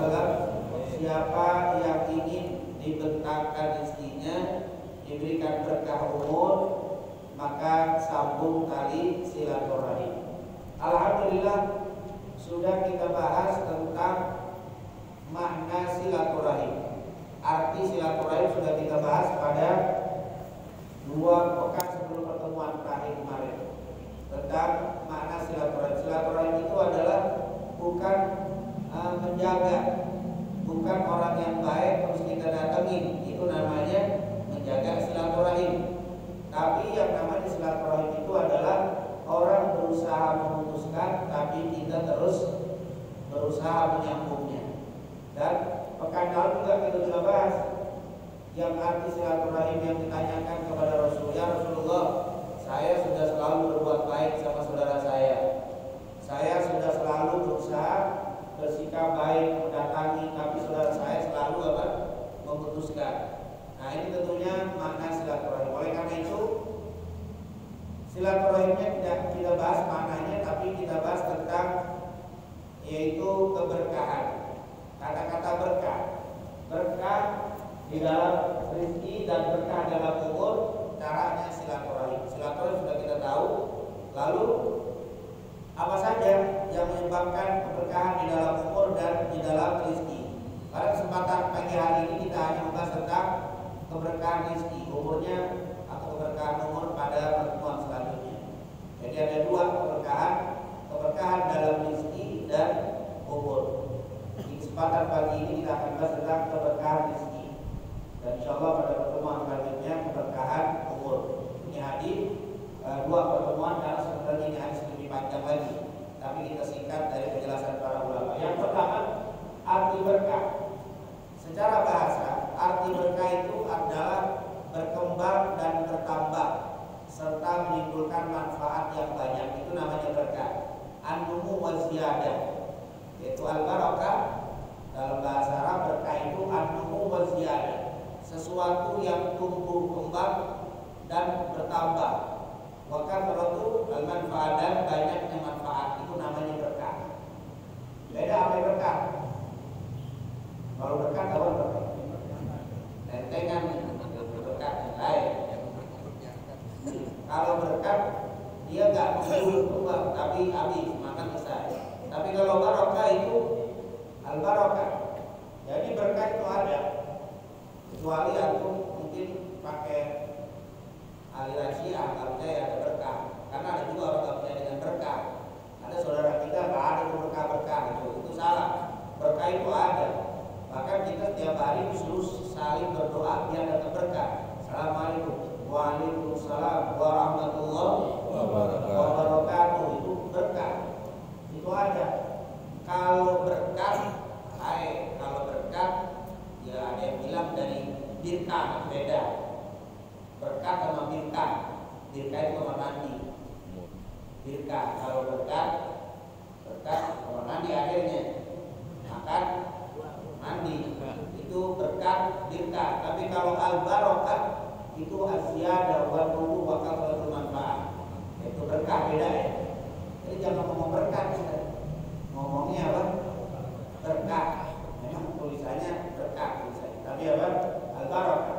SAW, siapa yang ingin dibentangkan rezekinya, diberikan berkah umur, maka sambung tali silaturahim. Alhamdulillah sudah kita bahas tentang makna silaturahim. Arti silaturahim sudah kita bahas pada 2 pekan sebelum pertemuan terakhir kemarin tentang makna silaturahim. Silaturahim itu adalah bukan menjaga, bukan orang yang baik terus kita datengin, itu namanya menjaga silaturahim. Tapi yang namanya silaturahim itu adalah orang berusaha memutuskan, tapi kita terus berusaha menyambungnya. Dan pekan lalu juga kita sudah bahas yang arti silaturahim yang ditanyakan kepada Rasul, ya Rasulullah, saya sudah selalu berbuat baik sama saudara saya sudah selalu berusaha bersikap baik mendatangi, tapi saudara saya selalu memutuskan. Nah, ini tentunya makna silaturahim. Oleh karena itu silaturahimnya tidak kita bahas maknanya, tapi kita bahas tentang yaitu keberkahan. Kata-kata berkah di dalam rezeki dan berkah dalam umur, caranya silaturahim. Silaturahim sudah kita tahu. Lalu apa saja yang menyebabkan keberkahan di dalam umur dan di dalam rezeki? Pada kesempatan pagi hari ini kita hanya membahas tentang keberkahan rezeki, umurnya atau keberkahan umur pada pertemuan selanjutnya. Jadi ada 2 keberkahan dalam rezeki dan umur. Di kesempatan pagi ini kita akan bahas tentang keberkahan rezeki. Dan insya Allah pada pertemuan selanjutnya keberkahan umur. Ini hadis 2 pertemuan karena sebenarnya ini hadis lebih panjang lagi. Tapi kita singkat dari penjelasan para ulama. Yang pertama, arti berkah. Secara bahasa, arti berkah itu adalah berkembang dan bertambah serta menimbulkan manfaat yang banyak. Itu namanya berkah. An-numu wa ziyadah, yaitu al-barakah. Dalam bahasa Arab berkah itu an-numu wa ziyadah, sesuatu yang tumbuh kembang dan bertambah. Maka kalau al-manfaat dan banyaknya manfaat, itu namanya berkah. Beda apa berkah? Kalau berkah apa berkah? Tentengan berkah yang lain. Kalau berkah dia nggak kembang tapi habis makan selesai. Tapi kalau barokah itu al-barakah. Jadi berkah itu ada. Kecuali aku mungkin pakai aliran Syiah nggak percaya ada berkah. Karena ada juga orang nggak percaya dengan berkah. Ada saudara kita nggak ada berkah itu salah. Berkah itu ada. Bahkan kita setiap hari disuruh saling berdoa biar dapat berkah. Assalamualaikum. Waalaikumsalam warahmatullahi wabarakatuh. Itu berkah. Itu ada. Kalau berkah, ya ada yang bilang dari birkah, beda. Berkah sama birkah. Birkah itu kamar mandi. Birkah kalau berkah kamar mandi akhirnya makan mandi. Itu berkah birkah. Tapi kalau al-barakah itu asyiada wa nubu wa kasratul manfaat. Itu berkah beda ya. Jadi jangan ngomong berkah, ngomongnya apa? Berkah. Memang tulisannya berkah tulisannya. Tapi apa? Al-barakah.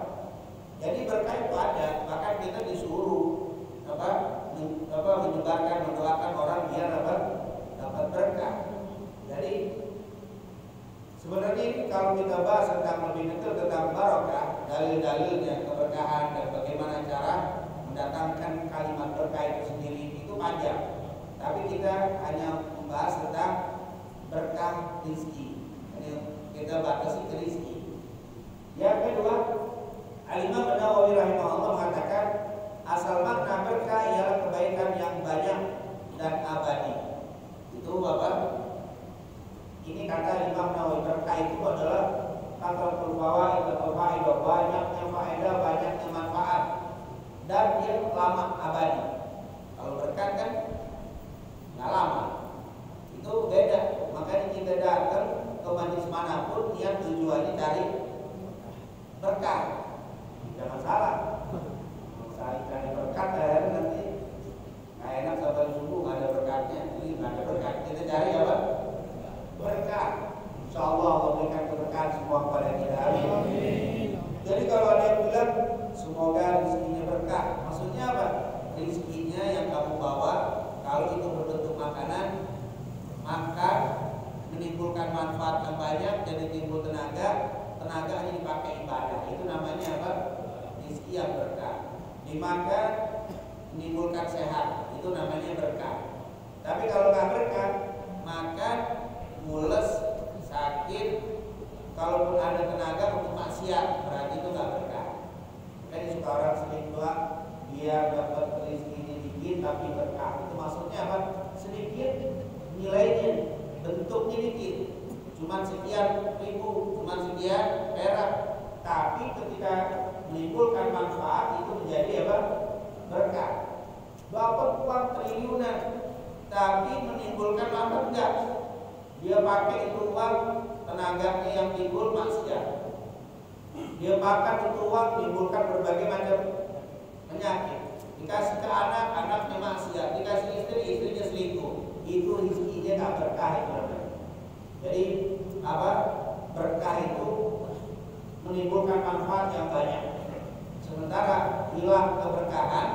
Jadi berkah itu ada, bahkan kita disuruh menyebarkan, mendoakan orang biar dapat berkah. Jadi sebenarnya ini kalau kita bahas tentang lebih detail tentang barakah, dalil-dalilnya, keberkahan dan bagaimana cara mendatangkan kalimat berkah itu sendiri itu panjang. Tapi kita hanya membahas tentang berkah rezeki. Jadi kita batasi ke rezeki. Yang kedua, Al-Imam An-Nawawi rahimahullah mengatakan asal makna berkah ialah kebaikan yang banyak dan abadi. Itu apa? Ini kata Imam Nawawi, berkah itu adalah kasratul fawaid atau faedah, banyaknya faedah, banyaknya manfaat, dan dia lama abadi. Kalau berkah kan nggak lama, itu beda. Makanya kita datang ke majelis manapun yang tujuannya dari berkah, jangan salah. Cari berkat nanti nggak enak sampai subuh nggak ada berkatnya, jadi nggak ada berkat. Kita cari apa? Berkah. Insya Allah manfaat yang banyak, jadi timbul tenaga. Tenaga hanya dipakai ibadah. Itu namanya apa? Rizki yang berkah. Dimakan menimbulkan sehat. Itu namanya berkah. Tapi kalau nggak berkah, makan mules, sakit, kalaupun ada tenaga untuk maksiat, berarti itu nggak berkah. Kan suka orang sering bilang biar dapat rezekinya dikit tapi berkah. Itu maksudnya apa? Sedikit nilainya, bentuknya dikit, cuman sekian ribu, cuman sekian perak. Tapi ketika menimbulkan manfaat itu menjadi apa? Berkah. Dapat uang triliunan, tapi menimbulkan manfaat enggak? Dia pakai itu uang, tenaganya yang timbul maksiat. Dia makan itu uang, menimbulkan berbagai macam penyakit. Dikasih ke anak, anaknya maksiat. Dikasih istri, istrinya selingkuh. Itu rezekinya nggak berkah itu namanya. Jadi apa? Berkah itu menimbulkan manfaat yang banyak. Sementara hilang keberkahan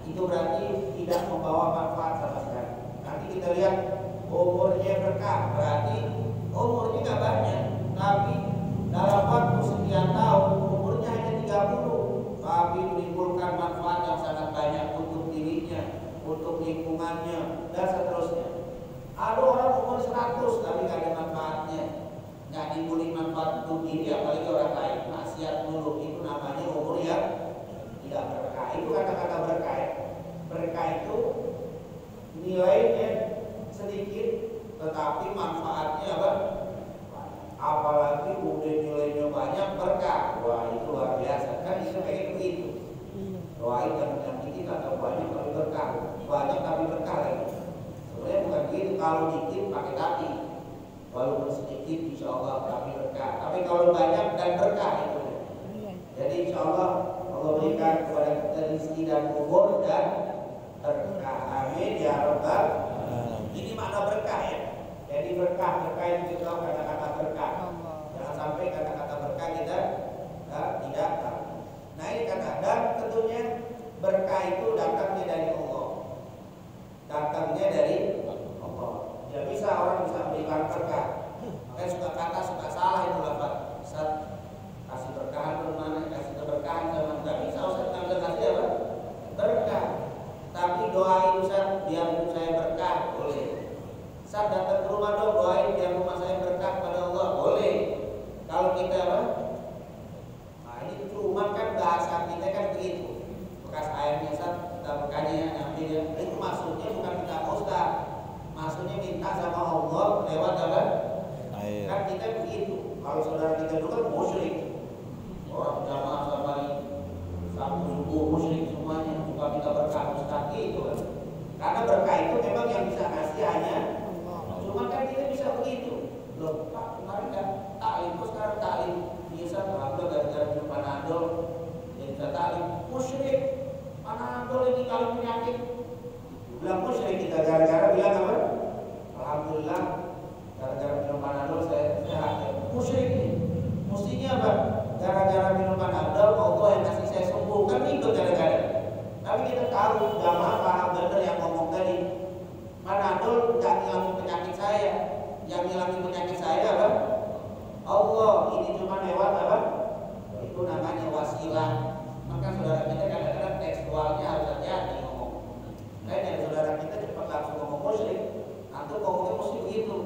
itu berarti tidak membawa manfaat sama sekali. Nanti kita lihat umurnya berkah, berarti umurnya nggak banyak, tapi dalam waktu sekian tahun umurnya hanya 30, tapi menimbulkan manfaat yang sangat banyak untuk dirinya, untuk lingkungannya, dan seterusnya. Ada orang umur 100 tapi nggak ada manfaatnya, nggak nimbulin manfaat untuk diri, apalagi orang lain, maksiat dulu. Itu namanya umur yang tidak berkah. Itu kata-kata berkah ya. Berkah itu nilainya sedikit tetapi manfaatnya apa? Apalagi udah nilainya banyak berkah. Wah, itu luar biasa. Kan itu kayak begitu. Doain yang dikit atau banyak tapi berkah. Banyak tapi berkah lagi. Sebenarnya bukan begitu. Kalau dikit pakai tapi. Walaupun sedikit insya Allah tapi berkah. Tapi kalau banyak dan berkah itu. Jadi insya Allah berikan kepada kita rezeki dan umur dan berkah. Amin ya rabbal. Ini makna berkah ya. Jadi berkah itu kita tahu kata-kata berkah. Jangan sampai kata-kata berkah kita tidak tahu. Nah ini kata, dan tentunya berkah itu datangnya dari Allah. Datangnya dari Allah. Ya bisa orang bisa berikan berkah. Makanya suka kata suka salah itu lafaz. Ustaz kasih berkahan kemana? Kasih keberkahan sama nggak bisa. Ustaz nggak bisa kasih apa? Berkah. Tapi doain Ustaz biar hidup saya berkah, boleh. Ustaz datang ke rumah dong, doain biar rumah saya berkah pada Allah, boleh. Kalau kita apa? Nah ini cuma kan bahasa kita kan begitu. Bekas airnya Ustaz, kita berkahnya nanti dia. Itu maksudnya bukan minta Ustaz, maksudnya minta sama Allah lewat apa? Air. Kan kita begitu. Kalau saudara kita dulu kan musyrik, orang jamaah sama subuh musyrik semuanya, bukan minta berkah Ustaz itu kan. Karena berkah itu memang yang bisa kasih hanya Allah. Cuma kan kita bisa begitu. Loh, Pak, kemarin kan taklim, kok sekarang taklim bisa terlalu gara-gara minum Panadol jadi bisa taklim. Musyrik, Panadol ini kalau penyakit. Bilang musyrik kita gara-gara bilang apa? Alhamdulillah gara-gara minum Panadol saya sehat ya. Musyrik ini. Mestinya apa? Gara-gara minum Panadol Allah yang kasih saya sembuh. Kan itu gara-gara. Tapi kita tahu jamaah paham benar yang ngomong tadi. Panadol nggak ngilangin penyakit saya. Yang ngilangin penyakit saya apa? Allah. Ini cuma lewat apa? Itu namanya wasilah. Maka saudara kita kadang-kadang tekstualnya harus hati-hati ngomong. Kayak dari saudara kita cepat langsung ngomong musyrik. Antum ngomongnya mesti begitu.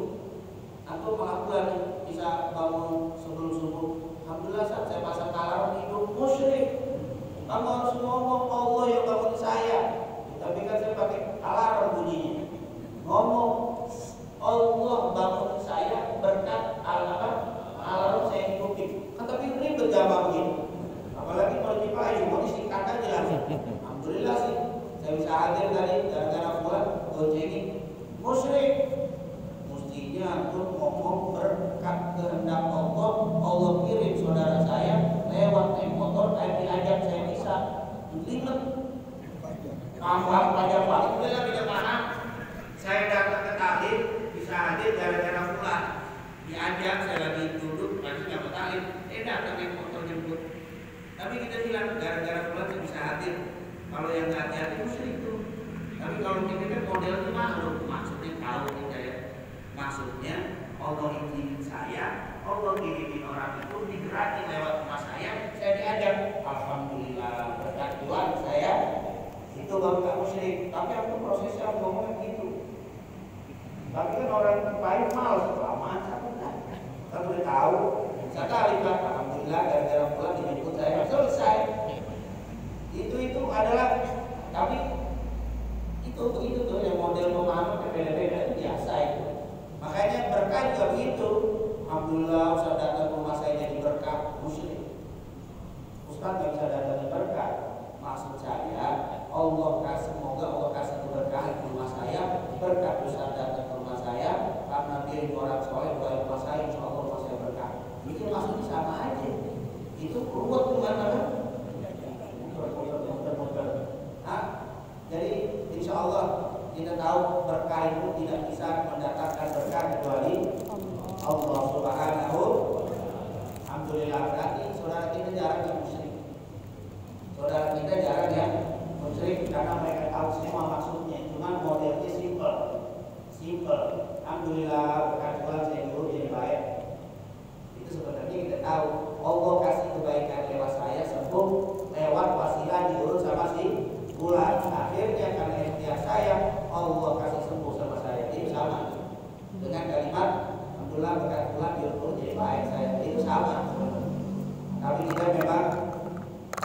Antum alhamdulillah bisa bangun sebelum subuh. Alhamdulillah saat saya pasang alarm hidup musyrik. Kamu harus ngomong Allah yang bangun saya. Tapi kan saya pakai alarm bunyinya. Ngomong Allah bangun saya berkat alarm saya ikuti. Kan tapi ribet jamaah begini. Apalagi kalau di payung mau disingkat aja langsung. Alhamdulillah sih saya bisa hadir tadi gara-gara bulan goncengin musyrik. Mestinya pun ngomong berkat kehendak Allah. Allah kirim saudara saya lewat naik motor, diajak saya bisa limet tambah pajak Pak. Udah beda mana? Saya datang ke taklim bisa hadir gara-gara pulang. Diajak saya lagi duduk masih nggak mau taklim. Datang naik motor jemput. Tapi kita bilang gara-gara pulang saya bisa hadir. Kalau yang nggak hati-hati musyrik itu. Tapi kalau kita kan modelnya maklum, maksudnya tahu kita ya. Maksudnya Allah izinin saya, Allah kirimin orang itu digerakin lewat rumah saya diajak. Alhamdulillah berkat Tuhan saya itu baru tak musyrik. Tapi aku prosesnya ngomongnya gitu. Tapi kan orang lain males, lama satu kan. Kan udah tahu. Sekali kan, alhamdulillah gara-gara pulang dijemput saya selesai. Itu adalah, tapi itu tuh yang model pemahaman beda-beda itu biasa itu. Makanya berkah juga begitu. Alhamdulillah Ustaz datang ke rumah saya jadi berkah, musyrik. Ustaz nggak bisa datang berkah. Maksud saya, semoga Allah kasih keberkahan di rumah saya. Berkah Ustaz datang ke rumah saya karena dia itu orang soleh, doa rumah saya, insya Allah rumah saya berkah. Itu maksudnya sama aja. Itu ruwet gimana kan? Jadi insya Allah kita tahu berkah itu tidak bisa mendatangkan berkah kecuali Allah Subhanahu. Alhamdulillah, berarti saudara kita jarang yang musyrik. Saudara kita jarang yang musyrik karena mereka tahu semua maksudnya. Cuma modelnya simple. Alhamdulillah berkat Tuhan saya dulu jadi baik. Itu sebenarnya kita tahu Allah kasih kebaikan lewat saya sembuh lewat wasilah diurut sama si bulan. Akhirnya karena ikhtiar saya Allah kasih sembuh sama saya. Itu sama dengan kalimat alhamdulillah berkat Tuhan diurut jadi baik saya. Itu sama. Tapi kita memang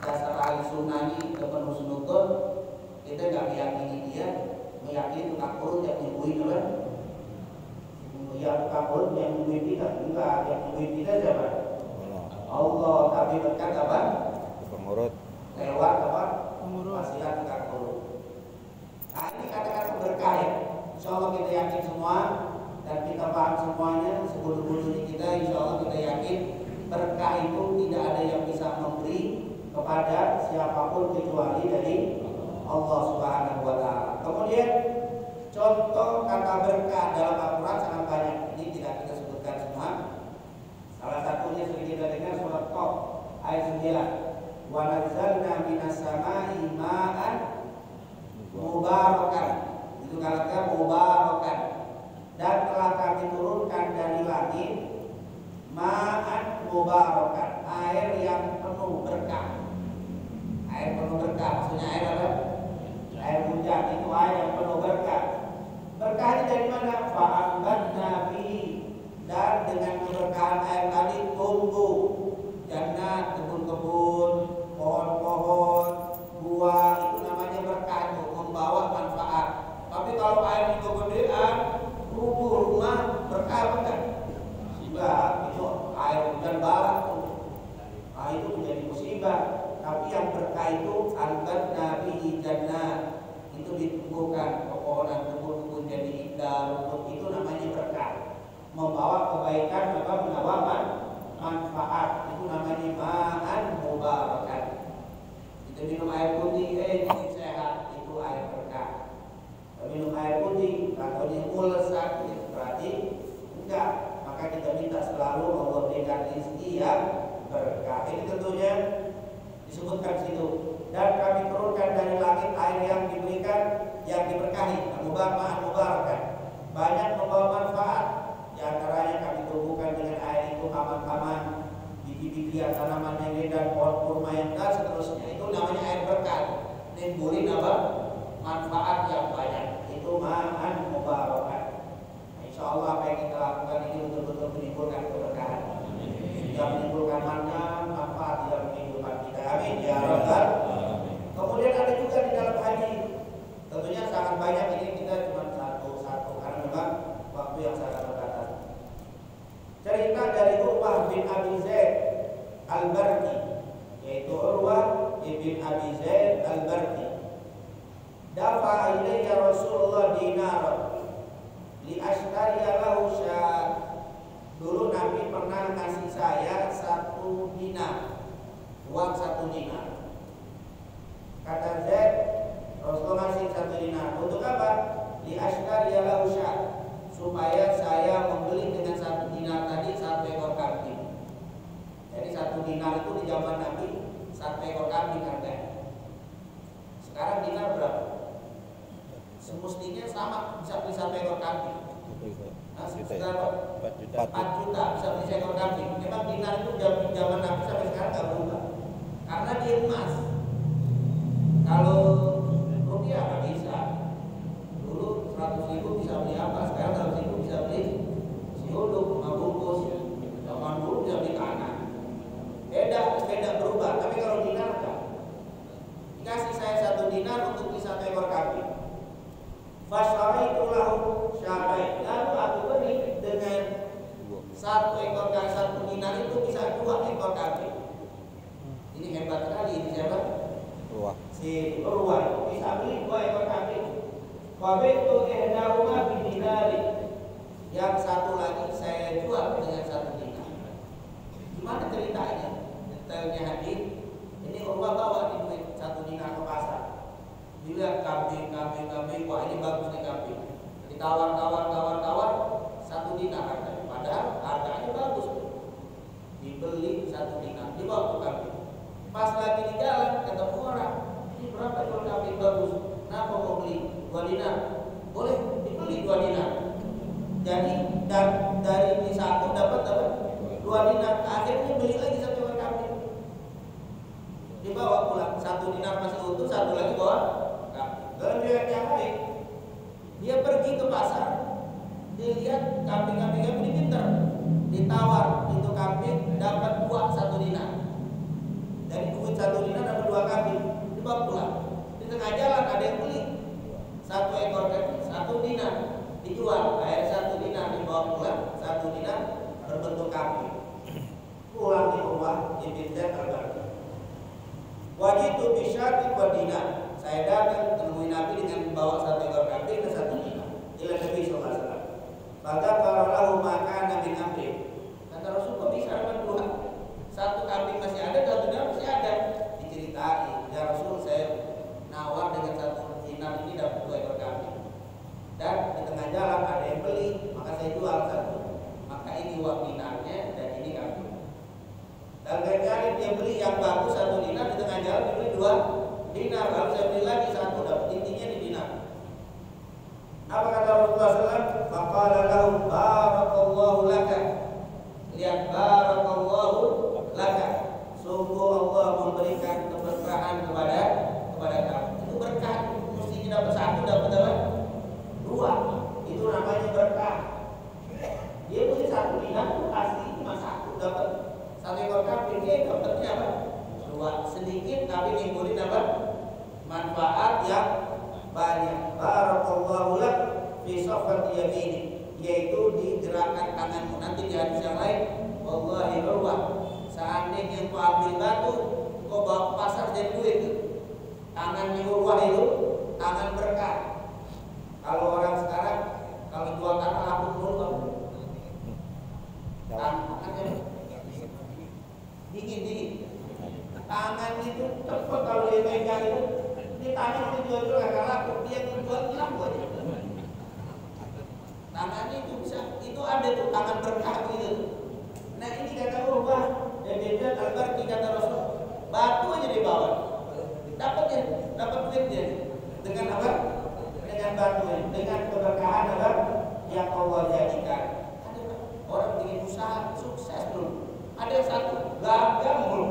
dasar ahli sunnah ini penuh sunukun, kita nggak meyakini dia, meyakini tukang urut yang nyembuhin oleh yang tukang urut yang nyembuhin kita. Enggak, yang nyembuhin kita siapa? Allah. Tapi berkat apa? Pengurut lewat apa? Wasilah tukang urut. Nah ini kata-kata berkah ya. Insya Allah kita yakin semua dan kita paham semuanya. Sebelum-sebelum kita insya Allah kita yakin berkah itu tidak ada yang bisa memberi kepada siapapun kecuali dari Allah Subhanahu wa taala. Kemudian contoh kata berkah dalam Al-Qur'an sangat banyak. Ini tidak kita sebutkan semua. Salah satunya sering kita dengar surat Qaf ayat 9. Wa nazzalna minas samai ma'an mubarakan. Itu kata mubarakan. Dan telah kami turunkan dari langit ma'an mubarakan, air yang penuh berkah. Air penuh berkah, maksudnya air apa? Air hujan, itu air yang penuh berkah. Berkahnya dari mana? Fa'ambatna bihi, dan dengan keberkahan air tadi tumbuh jannah, kebun-kebun, pohon-pohon, buah. Itu namanya berkah, itu membawa manfaat. Tapi kalau air itu kegedean, rubuh rumah, berkah bukan? Enggak, itu air hujan barat. Nah itu menjadi musibah. Tapi yang berkah itu angkat nabi jannah, itu ditumbuhkan pepohonan kebun-kebun jadi indah, rumput, itu namanya berkah. Membawa kebaikan, membawa manfaat, itu namanya ma'an mubarakan. Kita minum air putih, jadi sehat, itu air berkah. Minum air putih, kalau dia mules sakit, berarti enggak. Maka kita minta selalu Allah berikan rezeki yang berkah. Ini tentunya disebutkan situ. Dan kami turunkan dari langit air yang diberikan, yang diberkahi, mubarakan, banyak membawa manfaat. Di antaranya kami tumbuhkan dengan air itu taman-taman, biji-bijian tanaman yang indah, pohon kurma yang dan seterusnya. Itu namanya air berkah. Nimbulin apa? Manfaat yang banyak. Itu ma'an mubarakan. Insya Allah apa yang kita lakukan ini betul-betul menimbulkan keberkahan. Tidak menimbulkan manfaat, tidak menimbulkan kita. Amin ya Rabbal. Kemudian ada juga di dalam haji. Tentunya sangat banyak, ini kita cuma satu-satu karena memang waktu yang sangat terbatas. Cerita dari Urwah bin Abi Zaid Al-Barqi, yaitu Urwah bin Abi Zaid Al-Barqi. Dafa ilayya Rasulullah dinaran li ashtariya lahu syat. Dulu Nabi pernah ngasih saya 1 dinar, uang 1 dinar. Kata Zaid, Rasulullah ngasih 1 dinar untuk apa? Li ashtariya lahu syat, supaya saya membeli dengan 1 dinar tadi 1 ekor kambing. Jadi 1 dinar itu di zaman Nabi 1 ekor kambing harganya. Sekarang dinar berapa? Semestinya sama, bisa beli 1 ekor kambing. 4 juta bisa beli seekor kambing. Memang dinar itu zaman Nabi sampai sekarang nggak berubah karena dia emas. Kalau rupiah nggak bisa. Dulu 100.000 bisa beli apa? Sekarang 100.000 bisa beli siuduk 5 bungkus. Zaman dulu bisa beli tanah. Beda berubah. Tapi kalau dinar enggak. Dikasih saya 1 dinar untuk bisa ekor kambing. Fasyaraitu lahu syarain. Lalu aku beri dengan 1 ekor kambing, 1 dinar itu bisa 2 ekor kambing. Ini hebat sekali ini siapa? Si Urwah bisa beli 2 ekor kambing. Wabitu ihdahuma bidinari. Yang satu lagi saya jual dengan 1 dinar. Gimana ceritanya? Detailnya hadir. Ini Urwah bawa di duit 1 dinar ke pasar. Dilihat kambing, wah ini bagus nih kambing. Ditawar, 1 dinar harganya. Padahal harganya bagus. Dibeli 1 dinar, dibawa ke kambing. Pas lagi di jalan ketemu orang, ini berapa jual kambing bagus? Kenapa mau beli 2 dinar? Boleh dibeli 2 dinar. Jadi dari beli 1 dapat 2 dinar. Akhirnya beli lagi 1 ekor kambing. Dibawa pulang 1 dinar masih utuh, 1 lagi bawa. Dalam riwayat yang lain, dia pergi ke pasar, dia lihat kambing-kambing ini pintar, ditawar itu kambing dapat 1 dinar. Dari duit 1 dinar dapat 2 kambing, dibawa pulang. Di tengah jalan ada yang beli 1 ekor kambing 1 dinar, dijual. Akhirnya 1 dinar dibawa pulang, 1 dinar berbentuk kambing. Pulang di rumah Ibn Zaid al-Barqi. Wajitu bisyati wa dinar. Saya datang menemui Nabi dengan membawa 1 ekor kambing dan 1 dinar. Ila Nabi SAW. Maka paralahu maka Nabi Amri. Kata Rasul, kok bisa dapat 2? 1 kambing masih ada, 1 dinar masih ada. Diceritai, ya Rasul saya nawar dengan 1 dinar ini dapat 2 ekor kambing. Dan di tengah jalan ada yang beli, maka saya jual 1. Maka ini uang dinarnya dan ini kambing. Dan kali dia beli yang bagus 1 dinar, di tengah jalan dibeli 2 dinar, lalu saya beli lagi 1, dapat intinya di dinar. Apa kata Rasulullah SAW? Faqala lahu barakallahu laka. Lihat, barakallahu laka. Sungguh Allah memberikan keberkahan kepada kamu. Itu berkah. Mestinya dapat 1, dapat 2. Itu namanya berkah. Dia mesti 1 dinar, asli cuma 1, dapat 1 ekor kambing. Dia dapatnya apa? 2. Sedikit tapi nimbulin apa? Manfaat yang banyak. Barakallahu lak fi safati yamini, yaitu di gerakan tanganmu. Nanti di hadis yang lain, wallahi Urwah, seandainya kau ambil batu, kau bawa ke pasar jadi duit. Tangannya Urwah itu tangan berkah. Kalau orang sekarang kalau jual tanah laku dulu, tangannya dingin. Tangan itu cepat kalau dia pegang itu. Ini tangan itu jual gak laku, dia jual laku aja. Tangannya itu bisa, itu ada tuh tangan berkah gitu. Nah ini kata Urwah dan dia Al-Barqi kata Rasul, batu aja dibawa, dapat duitnya dengan apa? Dengan batunya, dengan keberkahan apa yang Allah jadikan. Ada orang bikin usaha sukses dulu, ada yang 1 gagal mulu.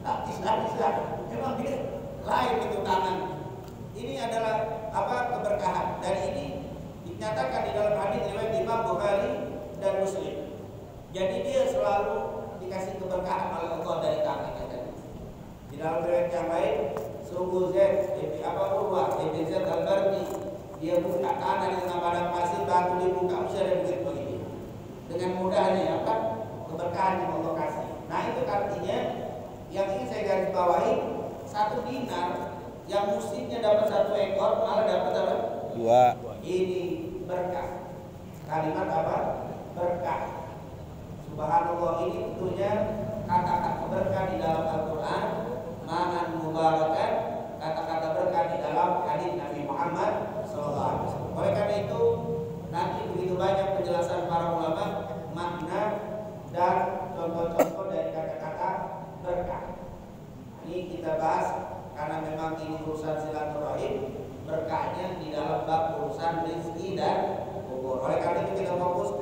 Bisa. Memang dia lain itu tangan. Ini adalah apa? Keberkahan. Dan ini dinyatakan di dalam hadis riwayat Imam Bukhari dan Muslim. Jadi dia selalu dikasih keberkahan oleh Allah dari tangannya tadi. Di dalam riwayat yang lain, sungguh Zaid Urwah Ibn Zaid al-Barqi, dia buka tanah di tengah padang pasir, batu dibuka, mesti ada duit begini. Dengan mudahnya apa? Keberkahan yang Allah kasih. Nah itu artinya yang ingin saya garis bawahi, 1 dinar yang mestinya dapat 1 ekor malah dapat apa? 2. Ini berkah. Kalimat apa? Berkah. Subhanallah, ini tentunya kata-kata berkah di dalam Al-Quran, ma'an mubarakan, kata-kata berkah di dalam hadis Nabi Muhammad SAW. Oleh karena itu nanti begitu banyak penjelasan para ulama makna dan contoh-contoh dari kata-kata berkah. Ini kita bahas karena memang ini urusan silaturahim, berkahnya di dalam bab urusan rezeki dan kubur. Oleh karena itu kita fokus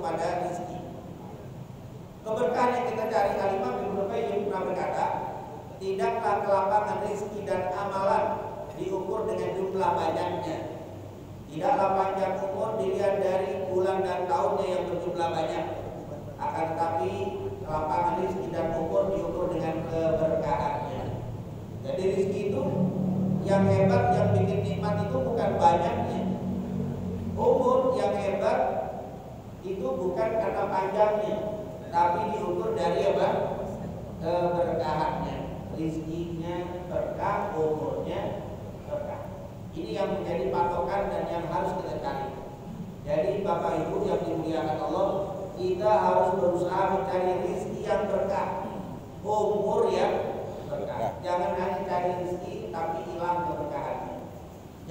Keberkahan yang kita cari, Al-Imam Ibnu Qayyim pernah berkata, tidaklah kelapangan rezeki dan amalan diukur dengan jumlah banyaknya. Tidaklah panjang umur dilihat dari bulan dan tahunnya yang berjumlah banyak. Akan tetapi kelapangan rezeki dan umur diukur dengan keberkahannya. Jadi rezeki itu yang hebat, yang bikin nikmat itu bukan banyaknya. Umur yang hebat itu bukan karena panjangnya, tapi diukur dari apa? Keberkahannya. Rizkinya berkah, umurnya berkah. Ini yang menjadi patokan dan yang harus kita cari. Jadi Bapak Ibu yang dimuliakan Allah, kita harus berusaha mencari rizki yang berkah, umur yang berkah. Jangan hanya cari rizki tapi hilang keberkahannya.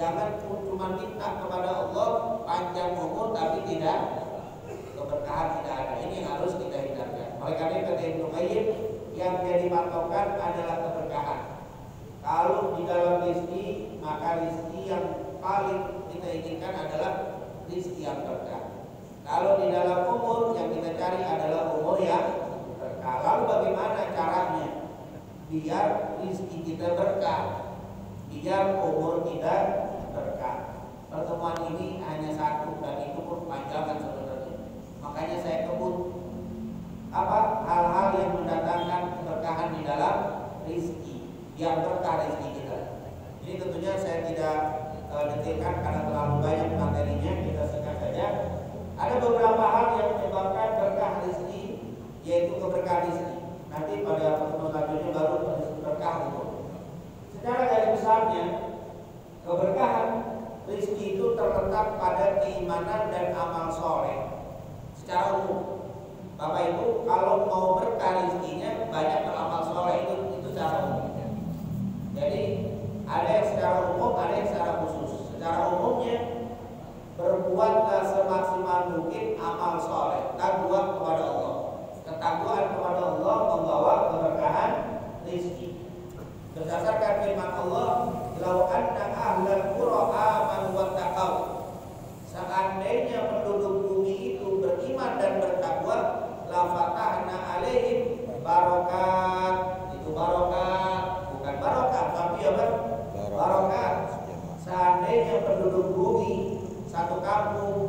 Jangan cuma minta kepada Allah panjang umur tapi tidak keberkahan, tidak ada. Ini harus kita hindarkan. Oleh karena itu kata Ibnu Qayyim, yang jadi patokan adalah keberkahan. Kalau di dalam rezeki, maka rezeki yang paling kita inginkan adalah rezeki yang berkah. Kalau di dalam umur, yang kita cari adalah umur yang berkah. Lalu bagaimana caranya biar rezeki kita berkah, biar umur kita berkah? Pertemuan ini hanya satu dan itu pun panjangan sebenarnya. Makanya saya kebut hal-hal yang mendatangkan keberkahan di dalam rezeki, yang berkah rezeki kita. Ini tentunya saya tidak detilkan karena terlalu banyak materinya, kita singkat saja. Ada beberapa hal yang menyebabkan berkah rezeki, yaitu keberkahan rezeki. Nanti pada pertemuan selanjutnya baru berkah umur. Secara garis besarnya, keberkahan rezeki itu terletak pada keimanan dan amal soleh. Secara umum, Bapak Ibu kalau mau berkah rezekinya banyak beramal soleh, itu secara umum. Jadi ada yang secara umum, ada yang secara khusus. Secara umumnya berbuatlah semaksimal mungkin amal soleh, takwa kepada Allah. Ketakwaan kepada Allah membawa keberkahan rezeki. Berdasarkan firman Allah, "Lau anna ahlal qura amanu wattaqau." Seandainya penduduk bumi itu beriman dan bertakwa, la fatahna alaihim barokat. Itu barokat, bukan barokat tapi apa? Barokat. Seandainya penduduk bumi, satu kampung,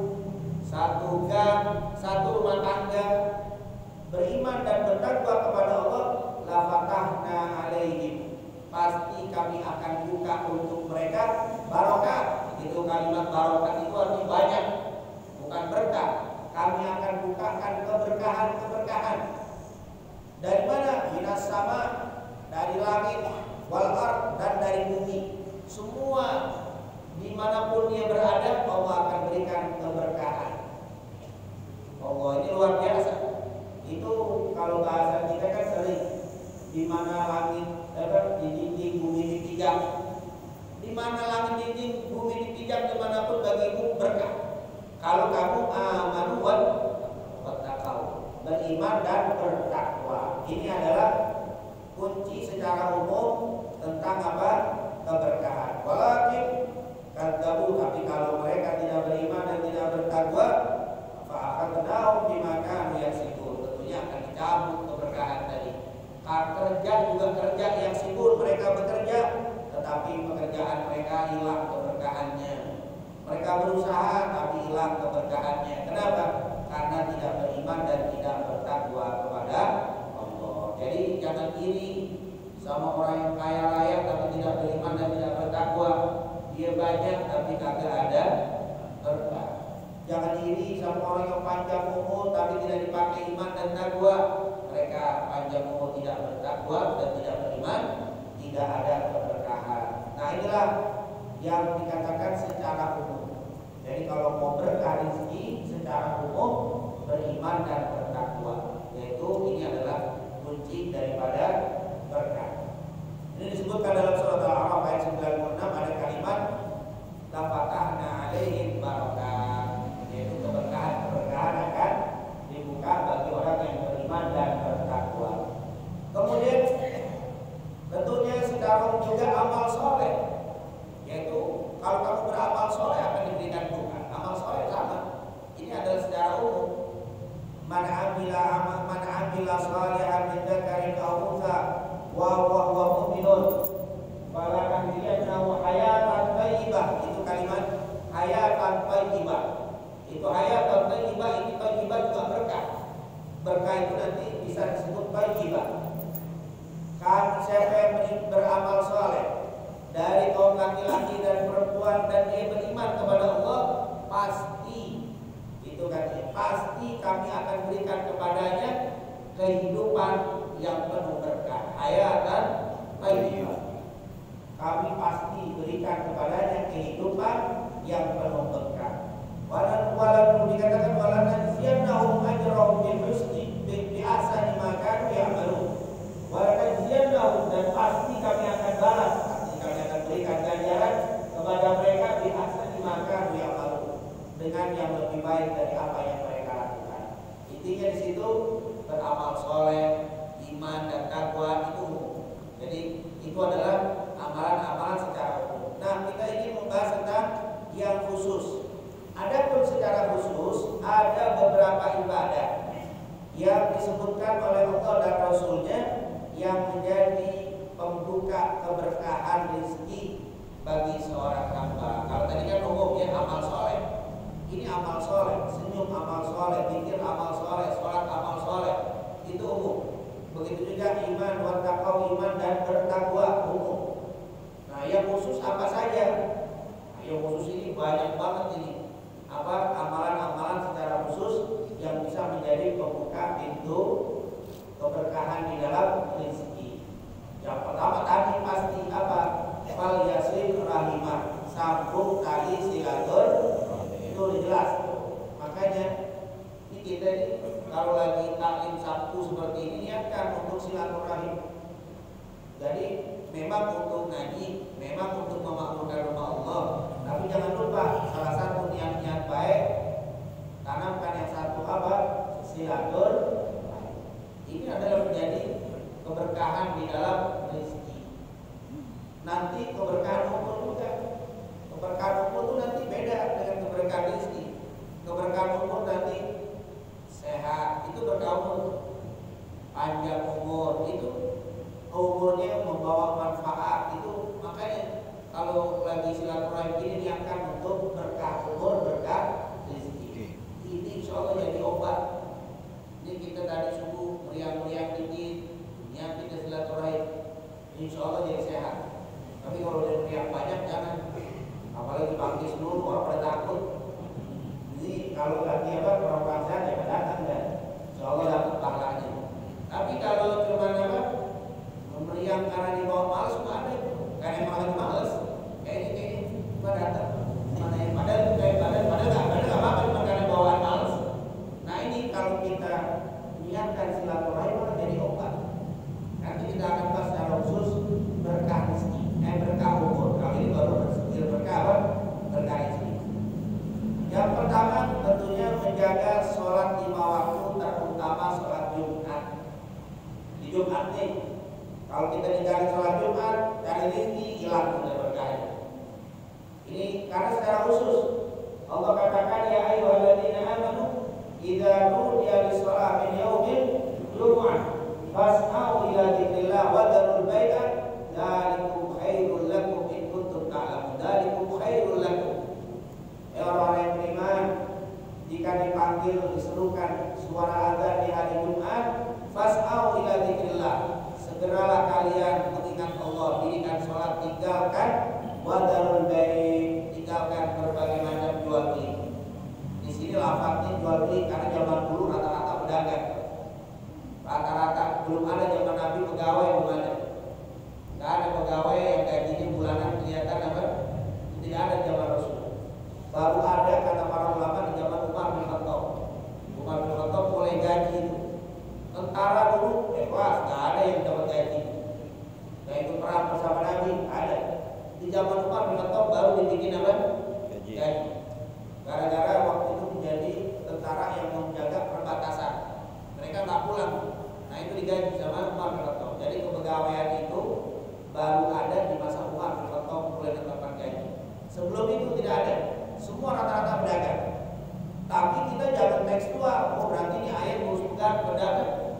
satu gang, satu rumah tangga beriman dan bertakwa kepada Allah, la fatahna alaihim, pasti kami akan buka untuk mereka barokat. Itu kalimat barokat itu artinya banyak, bukan berkah. Kami akan bukakan keberkahan-keberkahan. Dari mana? Minas sama, dari langit, wal ard, dan dari bumi. Semua dimanapun dia berada, Allah akan berikan keberkahan. Allah ini luar biasa. Itu kalau bahasa kita kan sering, di mana langit di dinding, bumi dipijak. Di mana langit dinding, bumi dipijak, dimanapun bagimu berkah. Kalau kamu amanu wattaqau, beriman dan bertakwa. Ini adalah kunci secara umum tentang apa? Keberkahan. Walakin kadzabu, tapi kalau mereka tidak beriman dan tidak bertakwa, fa akhadnahum bima kanu yaksibun, tentunya akan dicabut keberkahan tadi. Kerja juga kerja yang sibuk, mereka bekerja tetapi pekerjaan mereka hilang keberkahannya. Mereka berusaha tapi hilang keberkahannya. Kenapa? Karena tidak beriman dan tidak bertakwa kepada Allah. Jadi jangan iri sama orang yang kaya raya tapi tidak beriman dan tidak bertakwa. Dia banyak tapi kagak ada berkah. Jangan iri sama orang yang panjang umur tapi tidak dipakai iman dan takwa. Mereka panjang umur tidak bertakwa dan tidak beriman, tidak ada keberkahan. Nah inilah yang dikatakan secara umum. Jadi kalau mau berkah rezeki secara umum, beriman dan bertakwa, yaitu ini adalah kunci daripada berkah. Ini disebutkan dalam surat Al-A'raf ayat 96, ada kalimat la fatahna alaihim barokat, yaitu keberkahan akan dibuka bagi orang yang beriman dan bertakwa. Kemudian tentunya secara juga amal soleh, yaitu kalau kamu beramal soleh akan diberikan buka. Amal soleh sama. Ini adalah secara umum. Man amila amila shalihan min dzakarin aw untha wa huwa mu'minun falanahyiyanahu hayatan thayyibah. Itu kalimat hayatan thayyibah. Itu hayatan thayyibah, ini thayyibah juga berkah. Berkah itu nanti bisa disebut thayyibah. Kan siapa yang beramal saleh dari kaum laki-laki dan perempuan dan dia beriman kepada Allah, pasti itu katanya, pasti kami akan berikan kepadanya kehidupan yang penuh berkah. Hayatan thayyibah. Kami pasti berikan kepadanya kehidupan yang penuh berkah. Walau dikatakan walan najziyannahum ajrahum bil husni bi ahsani ma kanu ya'malun. Walan najziyannahum, dan pasti kami akan balas, pasti kami akan berikan ganjaran kepada mereka bi ahsani ma kanu ya'malun, dengan yang lebih baik dari apa yang mereka lakukan. Intinya di situ beramal soleh, iman dan takwa itu umum. Jadi itu adalah amalan-amalan secara umum. Nah, kita ingin membahas tentang yang khusus. Adapun secara khusus ada beberapa ibadah yang disebutkan oleh Allah dan Rasulnya yang menjadi pembuka keberkahan rezeki bagi seorang hamba. Kalau tadi kan umumnya amal soleh, ini amal soleh, senyum amal soleh, zikir amal soleh, sholat amal soleh, itu umum. Begitu juga iman, wattaqau, iman dan bertakwa umum. Nah, yang khusus apa saja? Nah, yang khusus ini banyak banget ini. Apa amalan-amalan secara khusus yang bisa menjadi pembuka pintu keberkahan di dalam rezeki. Yang pertama tadi pasti apa? Fal yasil rahimah, sambung tali silaturahmi. Itu jelas. Makanya ini kita ini kalau lagi taklim Sabtu seperti ini niatkan untuk silaturahim. Jadi memang untuk ngaji, memang untuk memakmurkan rumah Allah, tapi jangan lupa salah satu niat-niat baik, tanamkan yang satu apa? Silaturahim. Ini adalah menjadi keberkahan di dalam rezeki. Nanti keberkahan umur juga. Keberkahan umur itu nanti beda dengan keberkahan rezeki. Keberkahan umur nanti sehat, itu berkah umur. Panjang umur itu umurnya membawa manfaat, itu makanya kalau lagi silaturahim ini niatkan untuk berkah umur, berkah rezeki. Ini insya Allah jadi obat. Ini kita tadi subuh meriang-meriang dikit, niat kita silaturahim, insya Allah jadi sehat. Tapi kalau udah meriang banyak jangan, apalagi pagi seluruh orang pada takut. Jadi kalau lagi apa perempuan jangan datang dan insya Allah dapat pahalanya. Tapi kalau cuma apa meriang karena di bawah malas, nggak ada itu. Karena emang lagi malas, kayaknya nggak datang. Mana yang padahal nggak apa-apa, cuma karena bawaan malas. Nah ini kalau kita niatkan silaturahim akan jadi obat. Nanti kita akan bahas secara khusus berkah rezeki, berkah umur. Kalau ini baru berkah apa? Berkah rezeki. Yang pertama tentunya menjaga sholat 5 waktu, terutama sholat Jumat. Di Jumat nih, kalau kita tinggalin sholat Jumat, dari rezeki hilang sudah berkahnya. Ini karena secara khusus Allah katakan ya ayyuhalladzina amanu idza nudiya lis-shalah min yaumil jumu'ah fas'au ila dzikrillah wa dzarul bai'a dzalikum khairul lakum in kuntum ta'lamun. Dzalikum khairul lakum. Ya orang yang beriman, jika dipanggil diserukan suara azan di hari Jumat, fas'au ila dzikrillah, segeralah kalian mengingat Allah, dirikan sholat, tinggalkan wadarul bai', tinggalkan berbagai macam jual beli. Di sini lafadznya jual beli karena zaman dulu rata-rata pedagang, rata-rata belum ada zaman Nabi pegawai, belum ada. Nggak ada pegawai yang gajinya bulanan kelihatan apa? Tidak ada zaman Rasul. Baru ada kata para ulama di zaman Umar bin Khattab. Umar bin Khattab mulai gaji itu. Tentara dulu bebas, nggak ada yang dapat gaji. Nah itu perang bersama Nabi ada. Di zaman Umar bin Khattab baru dibikin apa? Gaji. Gara-gara waktu itu menjadi tentara yang menjaga perbatasan. Mereka nggak pulang. Nah itu digaji sama Umar bin Khattab. Jadi kepegawaian itu baru ada di masa Umar bin Khattab mulai menetapkan gaji. Sebelum itu tidak ada. Semua rata-rata pedagang. Tapi kita jangan tekstual. Oh berarti ini ayat ngurus pedagang,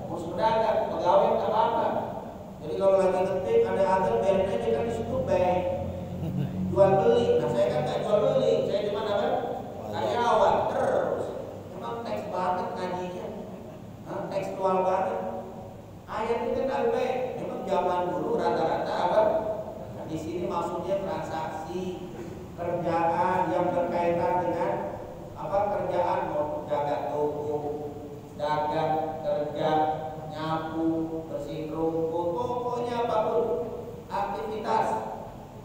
ngurus pedagang. Jadi kalau lagi ngetik ada azan biarin aja kan di situ baik. Jual beli. Nah saya kan nggak jual beli, saya cuma apa? Karyawan terus. Emang teks banget ngajinya, tekstual banget. Ayat itu kan lebih baik. Memang zaman dulu rata-rata apa? Di sini maksudnya transaksi kerjaan yang berkaitan dengan apa, kerjaan mau jaga toko, dagang, kerja, nyapu, bersihin rumput, pokoknya apapun aktivitas,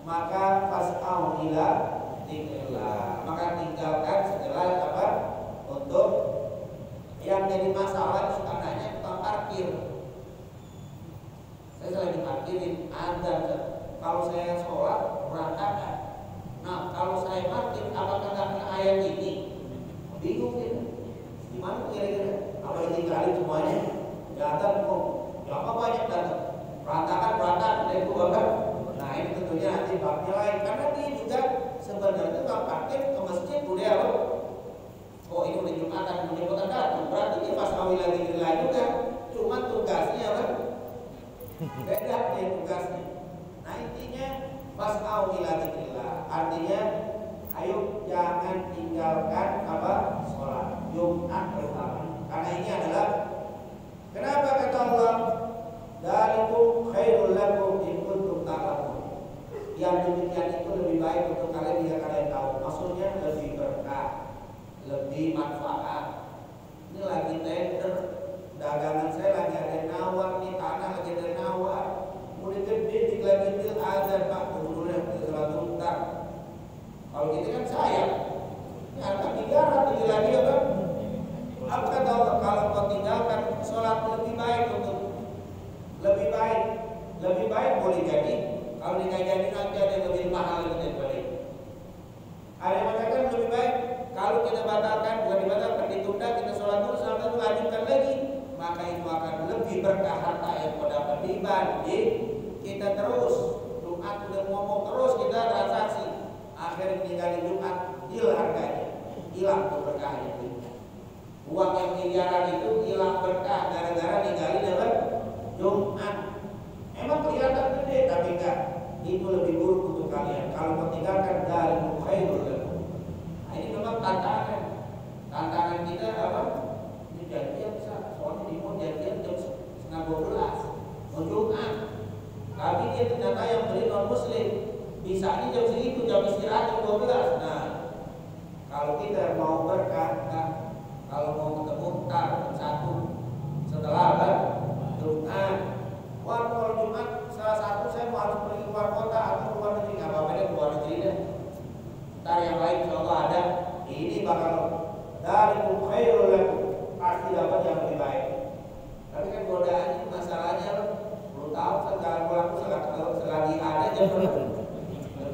maka fas'au ila dzikrillah, maka tinggalkan segala apa untuk yang jadi masalah. Suka nanya tukang parkir, saya lagi parkirin ada. Kalau saya sholat berantakan. Nah kalau saya parkir apakah kena ayat ini? Bingung kita. Gimana kira-kira? Apa ditinggalin semuanya? Datang kok. Ya apa banyak datang. Berantakan dari gua kan. Nah ini tentunya nanti babnya lain. Karena dia juga sebenarnya kalau parkir ke masjid udah apa? Oh ini udah Jumatan, udah datang. Berarti dia pas awil lagi juga. Cuma tugasnya apa? Beda dia tugasnya. Nah intinya fas'au ila dzikrillah, artinya ayo jangan tinggalkan apa? Sholat Jumat bersama. Karena ini adalah kenapa kata Allah dzalikum khairul lakum in kuntum ta'lamun. Yang demikian itu lebih baik untuk kalian jika kalian tahu. Maksudnya lebih berkah, lebih manfaat. Ini lagi tender, dagangan saya lagi ada nawar nih, tanah lagi ada nawar. Mulai gede lagi til azan Pak, kemudian sholat bentar. Kalau gitu kan saya akan digarap ini lagi apa? Apa kata Allah, kalau kau tinggalkan sholat lebih baik untuk lebih baik boleh jadi. Kalau tidak jadi nanti ada yang lebih mahal lebih daripada itu. Ada yang mengatakan lebih baik kalau kita batalkan, bukan dibatalkan, ditunda, kita sholat dulu, lanjutkan lagi, maka itu akan lebih berkah harta yang kau dapat dibanding kita terus Jumat udah ngomong terus kita transaksi, akhirnya tinggalin Jumat hilang harganya, hilang tuh berkahnya. Uang yang miliaran itu hilang berkah gara-gara ninggalin apa? Jumat. Emang kelihatan gede tapi enggak, itu lebih buruk untuk kalian kalau meninggalkan dari khairul lakum. Nah, ini memang tantangan kita apa? Ini janjian soalnya di mau janjian jam 11:30 mau Jumat. Tapi dia ternyata yang beli non muslim, bisanya jam segitu, jam istirahat jam 12. Nah, kalau kita mau berkah, kalau mau ketemu jam 1 setelah Jumat. Wah, kalau Jumat salah satu saya mau harus pergi keluar kota atau keluar negeri, nggak apa-apa deh keluar negeri deh. Ntar yang lain insya Allah ada. Ini bakal dari khairul lakum, pasti dapat yang lebih baik. Tapi kan godaannya masalahnya 10 tahun segala pulang selagi ada jam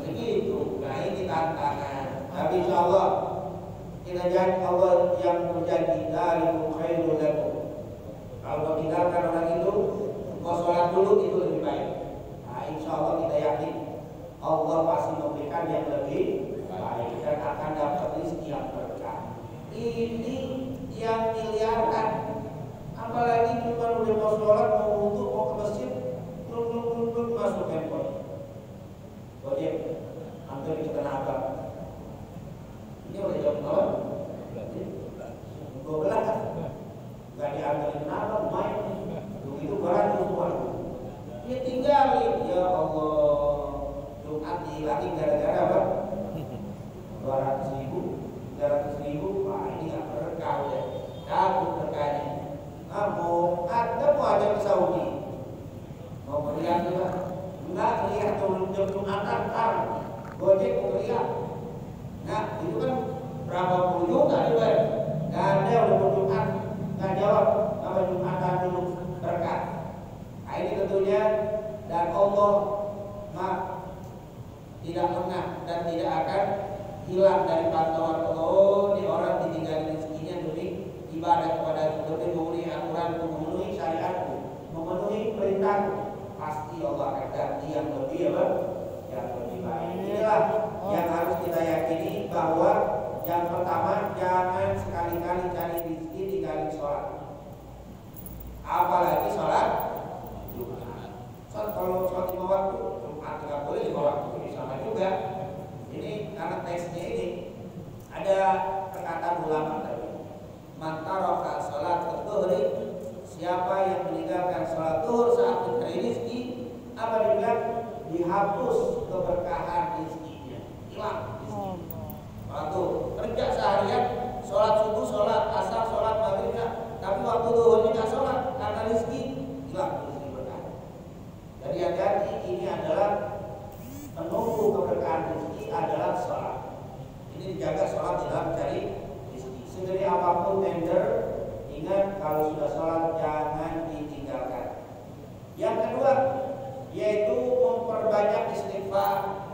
segitu. Nah ini tantangan. Tapi insya Allah kita janji Allah yang berjanji dari khairul lakum. Kalau meninggalkan orang itu, kau sholat dulu itu lebih baik. Nah insya Allah kita yakin Allah pasti memberikan yang lebih baik dan akan dapat rezeki yang berkah. Ini yang miliaran. Apalagi cuma udah mau sholat, mau wudhu, mau ke masjid, belum masuk handphone. Gojek, hampir di Tanah Abang. Ini udah jam berapa? 12. Gak diantarin apa, main. Begitu barang semua. Dia tinggalin, ya Allah. Jumat dihilangin gara-gara apa? 300.000. Wah ini gak berkah ya. Cabut berkahnya. Mau ada ke Saudi. Mau melihat juga. Enggak lihat jam Jumatan kan. Gojek mau lihat. Nah itu kan berapa puluh juta dibayar. Gak ada udah Jumat. Nggak jawab apa Jumatan dulu berkat. Nah ini tentunya dan Allah tidak lengah dan tidak akan hilang dari pantauan Allah. Ini orang ditinggalin rezekinya demi ibadah kepada demi memenuhi aturan, memenuhi syariatku, memenuhi perintahku. Pasti Allah akan ganti yang lebih apa? Yang lebih baik. Inilah yang harus kita yakini bahwa yang pertama jangan sekali-kali cari rezeki tinggalin sholat. Apalagi sholat Jumat. Sholat yang meninggalkan sholat zuhur saat mencari rezeki, apa dibilang? Dihapus keberkahan rezekinya, hilang rezekinya. Waktu kerja seharian, sholat subuh, sholat asar, sholat maghrib, tapi waktu zuhurnya nggak sholat karena rezeki, hilang rezeki berkah. Jadi hati-hati, ini adalah menunggu keberkahan rezeki adalah sholat. Ini dijaga sholat dalam mencari rezeki. Segeri apapun tender, ingat kalau sudah sholat jangan ditinggalkan. Yang kedua yaitu memperbanyak istighfar.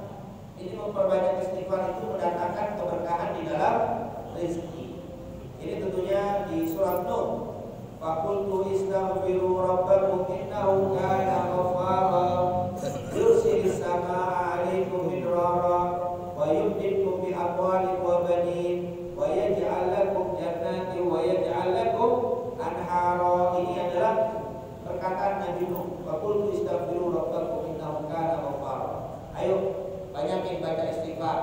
Ini memperbanyak istighfar itu mendatangkan keberkahan di dalam rezeki. Ini tentunya di surat Nuh. Faqultu istaghfiru rabbakum innahu kana ghaffara yursilis samaa'a 'alaikum midrara wa yumdidkum bi amwalin wa banin wa yaj'al lakum jannatin wa yaj'al lakum anhara. Ini adalah perkataan Nabi Nuh. Faqultu istaghfiru rabbakum innahu kana ghaffara. Ayo banyakin baca istighfar.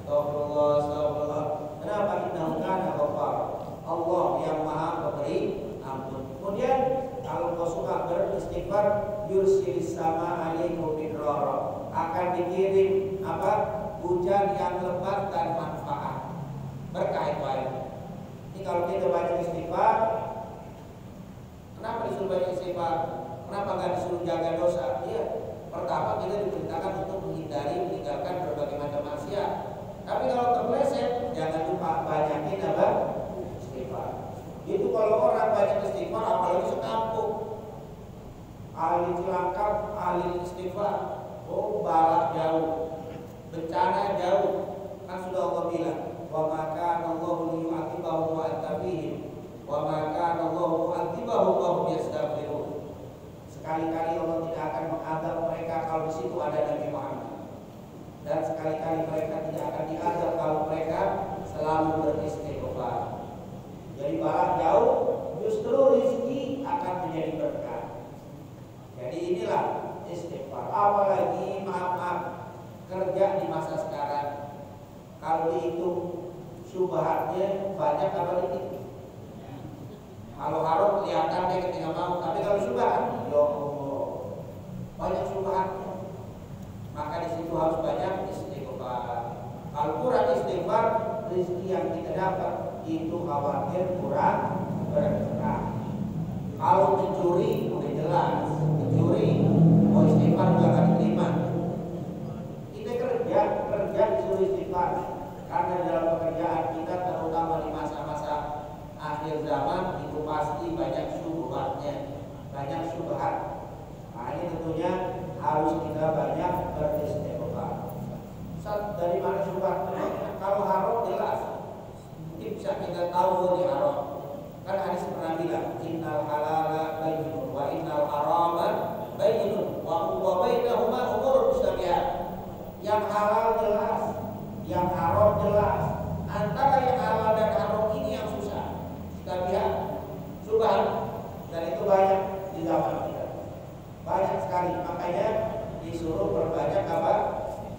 Astagfirullah, astagfirullah. Kenapa? Innahu kana ghaffara. Allah yang Maha Pemberi ampun. Kemudian kalau kau suka beristighfar, yursilis sama alaikum midrara, akan dikirim apa? Hujan yang lebat dan manfaat. Berkah itu air. Ini kalau kita banyak istighfar, kenapa disuruh banyak istighfar? Kenapa nggak disuruh jaga dosa? Iya. Pertama kita diperintahkan untuk meninggalkan berbagai macam maksiat. Tapi kalau terpeleset, jangan lupa banyakin apa? Istighfar. Itu kalau orang banyak istighfar, apalagi sekampung, ahli Cilangkap, ahli istighfar, oh balak jauh, bencana jauh. Kan sudah Allah bilang, wa ma kana Allahu liyu'adzibahum wa anta fihim, wa ma kana Allahu mu'adzibahum wa hum yastaghfirun. Sekali-kali Allah tidak akan mengadab mereka kalau di situ ada Nabi Muhammad. Dan sekali-kali mereka tidak akan diadab kalau mereka selalu beristighfar. Jadi balak jauh, justru rezeki akan menjadi berkah. Jadi inilah istighfar. Apalagi maaf kerja di masa sekarang, kalau dihitung syubhatnya banyak apa dikit. Kalau haram kelihatan dia ketika mau, tapi kalau syubhat, ya Allah, banyak syubhatnya. Maka di situ harus banyak istighfar. Kalau kurang istighfar, rezeki yang kita dapat itu khawatir kurang berkah. Kalau mencuri udah jelas, mencuri mau istighfar juga akan diterima. Kita kerja disuruh istighfar, karena dalam pekerjaan kita terutama di masa-masa akhir zaman itu pasti banyak syubhatnya, banyak syubhat. Nah ini tentunya harus kita banyak beristighfar. Dari mana syubhatnya? Kalau haram jelas, mungkin bisa kita tahu ini haram. Kan hadis pernah bilang, innal halala bayyinun wa innal harama bayyinun wa bainahuma umur mustabihat. Yang halal jelas, yang haram jelas. Antara yang halal dan haram ini yang susah. Mustabihat, subhan, dan itu banyak di zaman kita. Banyak sekali, makanya disuruh berbanyak apa?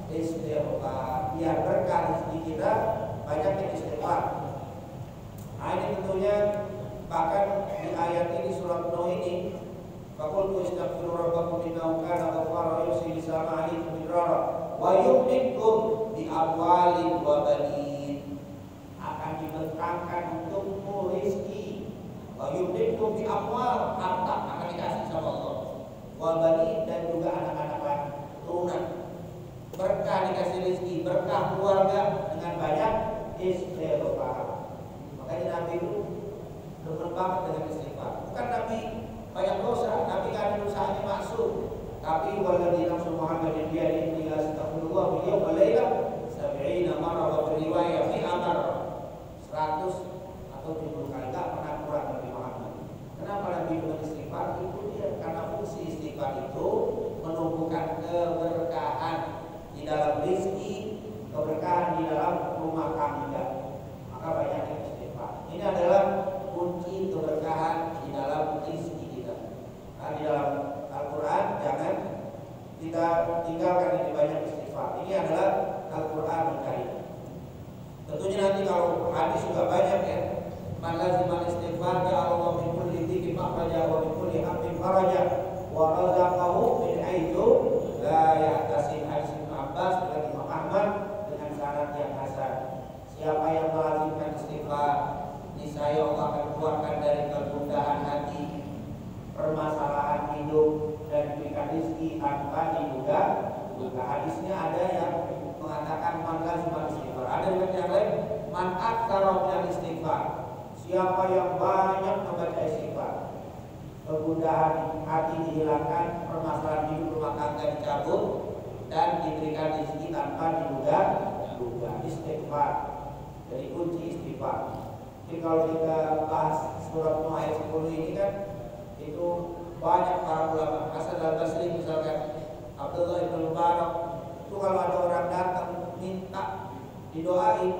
Istighfar. Biar berkah rezeki kita, banyak istighfar. Nah ini tentunya bahkan di ayat ini surat Nuh ini, faqultu istaghfiru rabbakum innahu kana ghaffara yursilis samaa'a 'alaikum midrara wa yumdidkum bi amwalin wa banin, akan dibentangkan untukmu rezeki. Wa yumdidkum bi amwal, harta akan dikasih sama Allah, wa banin, dan juga anak-anak turunan. Berkah dikasih rezeki, berkah keluarga dengan banyak istighfar. Makanya Nabi itu demen banget dengan istighfar. Bukan Nabi banyak dosa, Nabi kan dosanya masuk. Tapi waladzi nafsu Muhammadin biyadihi la astaghfirullah beliau walaila 70 marrah wa riwayah fi amar 100 atau 70 kali, tak pernah kurang Nabi Muhammad. Kenapa Nabi beristighfar? Itu dia, karena fungsi istighfar itu menumbuhkan keberkahan di dalam rezeki, keberkahan di dalam rumah tangga. Maka banyak istighfar. Ini adalah kunci keberkahan di dalam rezeki kita. Nah, di dalam Al-Quran jangan kita tinggalkan ini banyak istighfar. Ini adalah Al-Quran Al-Karim. Tentunya nanti kalau hadis juga banyak ya. Man lazimal istighfar ja'alallahu min kulli dhikin makhraja wa min kulli hammin faraja wa razaqahu min haitsu la yahtasib. Hadis Ibnu Abbas dari Imam Ahmad dengan sanad yang hasan. Siapa yang melazimkan istighfar, niscaya Allah akan keluarkan dari kegundahan hati, permasalahan hidup, dan diberikan rezeki tanpa diduga. Hadisnya ada yang mengatakan man lazima istighfar. Ada yang lain man aktsara min istighfar. Siapa yang banyak membaca istighfar, kegundahan hati dihilangkan, permasalahan hidup rumah tangga dicabut, dan diberikan rezeki tanpa diduga. Istighfar dari kunci istighfar. Jadi kalau kita bahas surat Nuh ayat 10 ini kan, itu banyak para ulama. Hasan al-Basri misalkan, Abdullah ibn Mubarak, itu kalau ada orang datang minta didoain,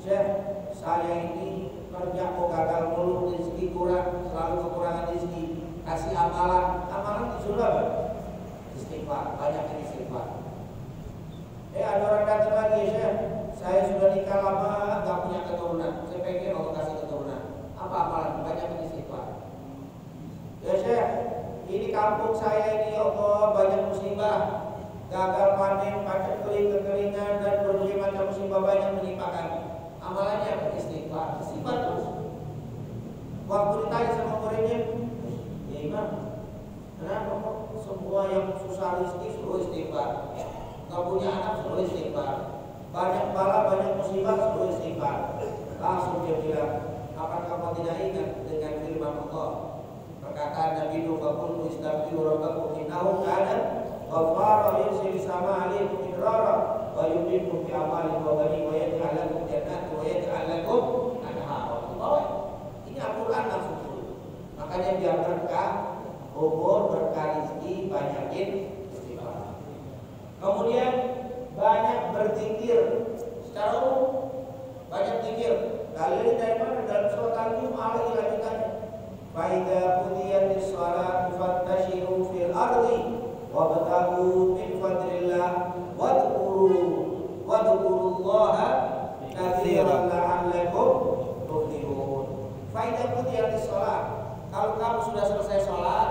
Syekh saya ini kerja kok gagal mulu, rezeki kurang, selalu kekurangan rezeki, kasih amalan disuruh apa? Istighfar, banyak istighfar. Ada orang datang lagi, Syekh saya sudah nikah lama gak punya keturunan, saya pengen Allah kasih keturunan, apa amalan? Banyak istighfar. Ya Syekh, ini kampung saya ini ya Allah banyak musibah, gagal panen, pacet kekeringan, dan berbagai macam musibah banyak menimpa kami. Amalannya istighfar, istighfar terus. Waktu ditanya sama muridnya, ya Imam, kenapa kok semua yang susah rezeki suruh istighfar, gak punya anak suruh istighfar, banyak bala, banyak musibah suruh istighfar? Langsung dia bilang, apakah kamu tidak ingat dengan firman Allah? Perkataan Nabi Nuh, "Faqultu istaghfiru rabbakum innahu kana ghaffara yursilis sama 'alaikum midrara wa yumdidukum bi amwalin wa banin wa yaj'al lakum jannatin wa yaj'al lakum anhara." Ini Al-Qur'an langsung turun. Makanya biar berkah umur, berkah rezeki, banyakin istighfar. Kemudian banyak berzikir secara umum, banyak zikir. Dalil dari mana? Dalam surat Al-Jumu'ah lagi lanjutannya. Faida qudiyatis shalah fantashiru fil ardi wabtaghu min fadlillah wadhkurullaha katsiran la'allakum tuflihun. Faida qudiyatis shalah, kalau kamu sudah selesai sholat,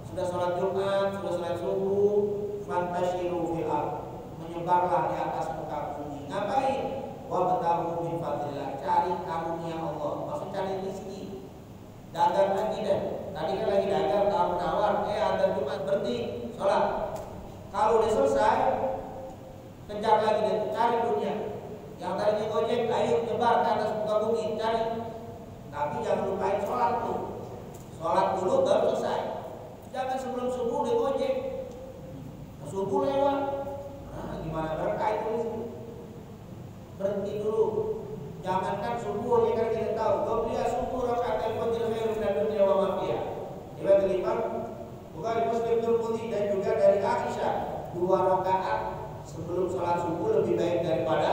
sudah sholat Jumat, sudah sholat subuh, fantashiru fil ardi, menyebarlah di atas muka bumi. Ngapain? Wabtaghu min fadlillah, cari karunia Allah, maksud cari rezeki. Dagang lagi deh. Tadi kan lagi dagang, tawar-tawar, ada Jumat berhenti sholat. Kalau udah selesai, kejar lagi deh, cari dunia. Yang tadinya gojek, ayo nyebar ke atas muka bumi, cari. Tapi jangan lupain sholat tuh. Sholat dulu baru selesai. Jangan sebelum subuh udah gojek. Subuh lewat. Nah, gimana berkah itu rezeki? Berhenti dulu. Jangankan subuh, ya kan kita tahu. Qobliyah subuh rakaat al-fajr khairun min ad-dunya wa ma fiha. Riwayat Imam Bukhari, Muslim, Tirmidzi, dan juga dari Aisyah, 2 rakaat sebelum sholat subuh lebih baik daripada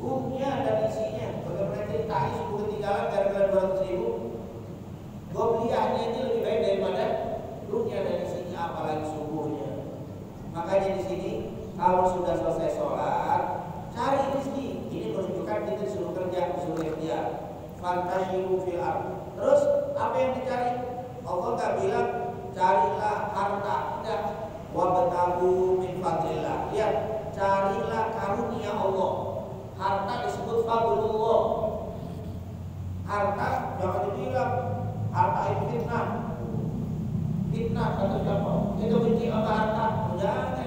dunia dan isinya. Bagaimana ceritanya subuh ketinggalan gara-gara 200.000? Qobliyahnya itu lebih baik daripada dunia dan isinya, apalagi subuhnya. Makanya di sini kalau sudah selesai sholat, cari rezeki. Ini menunjukkan kita disuruh kerja, disuruh ikhtiar. Fantashiru fil ardh. Terus apa yang dicari? Allah nggak bilang carilah harta, tidak. Wabtaghu min fadlillah. Lihat, carilah karunia Allah. Harta disebut fadlullah. Harta jangan dibilang harta itu fitnah. Fitnah kata siapa? Itu benci sama harta. Jangan.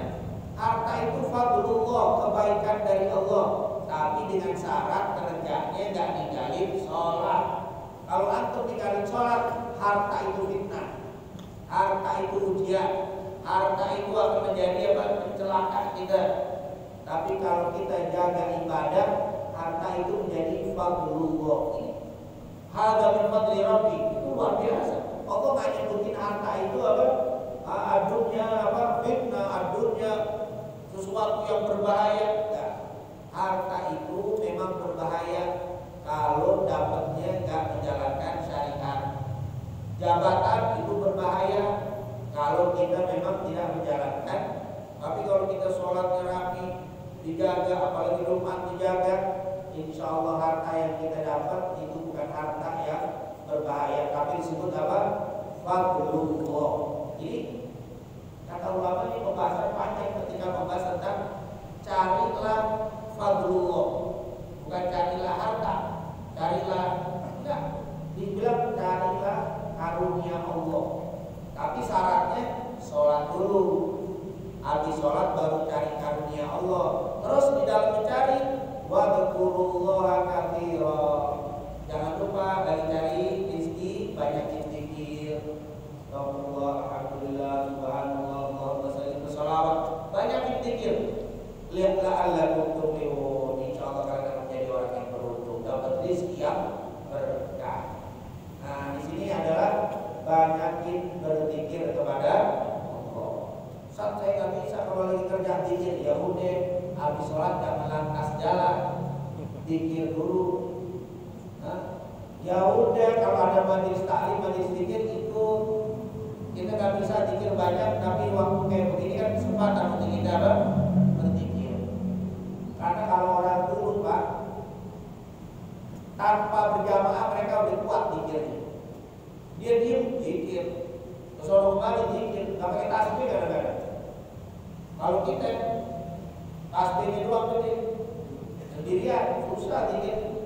Harta itu fadlullah, kebaikan dari Allah. Tapi dengan syarat kerjanya nggak ninggalin sholat. Kalau antum ninggalin sholat, harta itu fitnah, harta itu ujian, harta itu akan menjadi celaka kita. Tapi kalau kita jaga ibadah, harta itu menjadi fadlullah. Hadza min fadli rabbi, itu luar biasa. Allah nggak nyebutin harta itu apa? Adunya apa? Fitnah, adunya sesuatu yang berbahaya. Harta itu memang berbahaya kalau dapatnya nggak menjalankan syariat. Jabatan itu berbahaya kalau kita memang tidak menjalankan. Tapi kalau kita sholatnya rapi, dijaga, apalagi rumah dijaga, insya Allah harta yang kita dapat itu bukan harta yang berbahaya, tapi disebut apa? Fadlullah. Jadi kata ulama ini pembahasan panjang ketika membahas tentang carilah fadlullah, bukan carilah harta, carilah, enggak, dibilang carilah karunia Allah. Tapi syaratnya sholat dulu, habis sholat baru cari karunia Allah. Terus di dalam mencari wadzukurullaha katsira. Jangan lupa lagi cari rezeki, banyakin zikir. Alhamdulillah, alhamdulillah, subhanallah, Allahumma shalli wa sallam. Banyakin zikir. Lihatlah Allahukum tuflihun. Insyaallah kalian akan menjadi orang yang beruntung, dapat rezeki yang berkah. Nah, di sini adalah banyakin berzikir kepada Allah. Saat saya nggak bisa kalau lagi kerja zikir, ya udah habis sholat jangan lantas jalan, zikir dulu. Ya udah kalau ada majelis taklim, majelis zikir ikut. Kita nggak bisa zikir banyak, tapi waktu kayak begini kan kesempatan untuk kita berzikir. Karena kalau orang dulu Pak, tanpa berjamaah mereka udah kuat zikirnya. Dia diem zikir, kesana kemari zikir, nggak pakai tasbih kadang-kadang. Kalau kita tasbihnya doang tuh sendirian, susah zikir.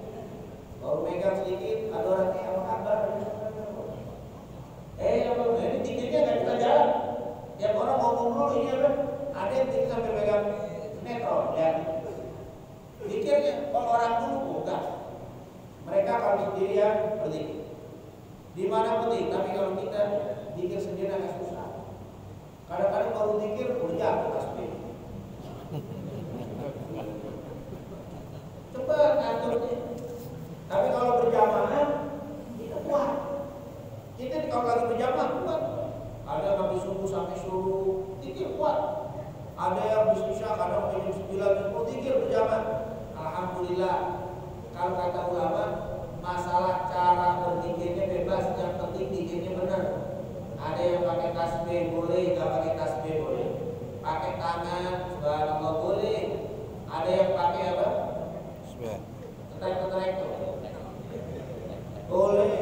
Baru megang sedikit, ada orangnya apa kabar? Ini zikirnya nggak bisa jalan. Tiap orang ngomong dulu ini apa? Ada yang zikir sampai megang sinetron, ya. Zikirnya kalau orang dulu enggak. Mereka kalau sendirian berzikir. Di mana penting, tapi kalau kita zikir sendiri agak susah. Kadang-kadang baru zikir udah jatuh tasbih. Cepat aturnya. Tapi kalau berjamaah kita kuat. Kita kalau lagi berjamaah kuat. Ada yang habis subuh sampai subuh zikir kuat. Ada yang habis isya kadang jam 9 zikir berjamaah. Alhamdulillah. Kalau kata ulama, masalah cara berzikirnya bebas, yang penting zikirnya benar. Ada yang pakai tasbih boleh, nggak pakai tasbih boleh. Pakai tangan, subhanallah boleh. Ada yang pakai apa? Ketrek-ketrek tuh. Boleh.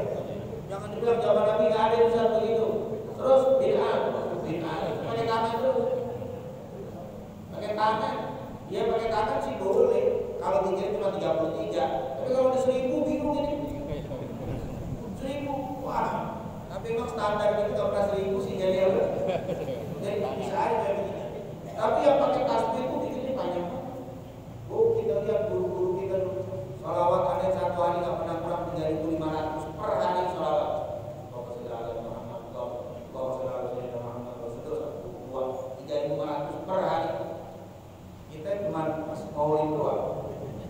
Jangan dibilang zaman Nabi nggak ada yang bisa begitu. Terus bid'ah, pakai tangan terus. Pakai tangan, dia pakai tangan sih boleh. Kalau zikir cuma 33, tapi kalau udah 1000 bingung ini. 1000, wah. Tapi memang standar itu nggak pernah 1000 sih jadi apa? Jadi bisa aja kayak begini. Tapi yang pakai tasbih itu bikinnya panjang. Oh kita lihat guru-guru kita dulu. Sholawat ada satu hari nggak pernah kurang 3.500 per hari sholawat. Bapak saudara Muhammad, Bapak saudara Muhammad, Rasulullah 3.500 per hari. Kita cuma pas maulid doang.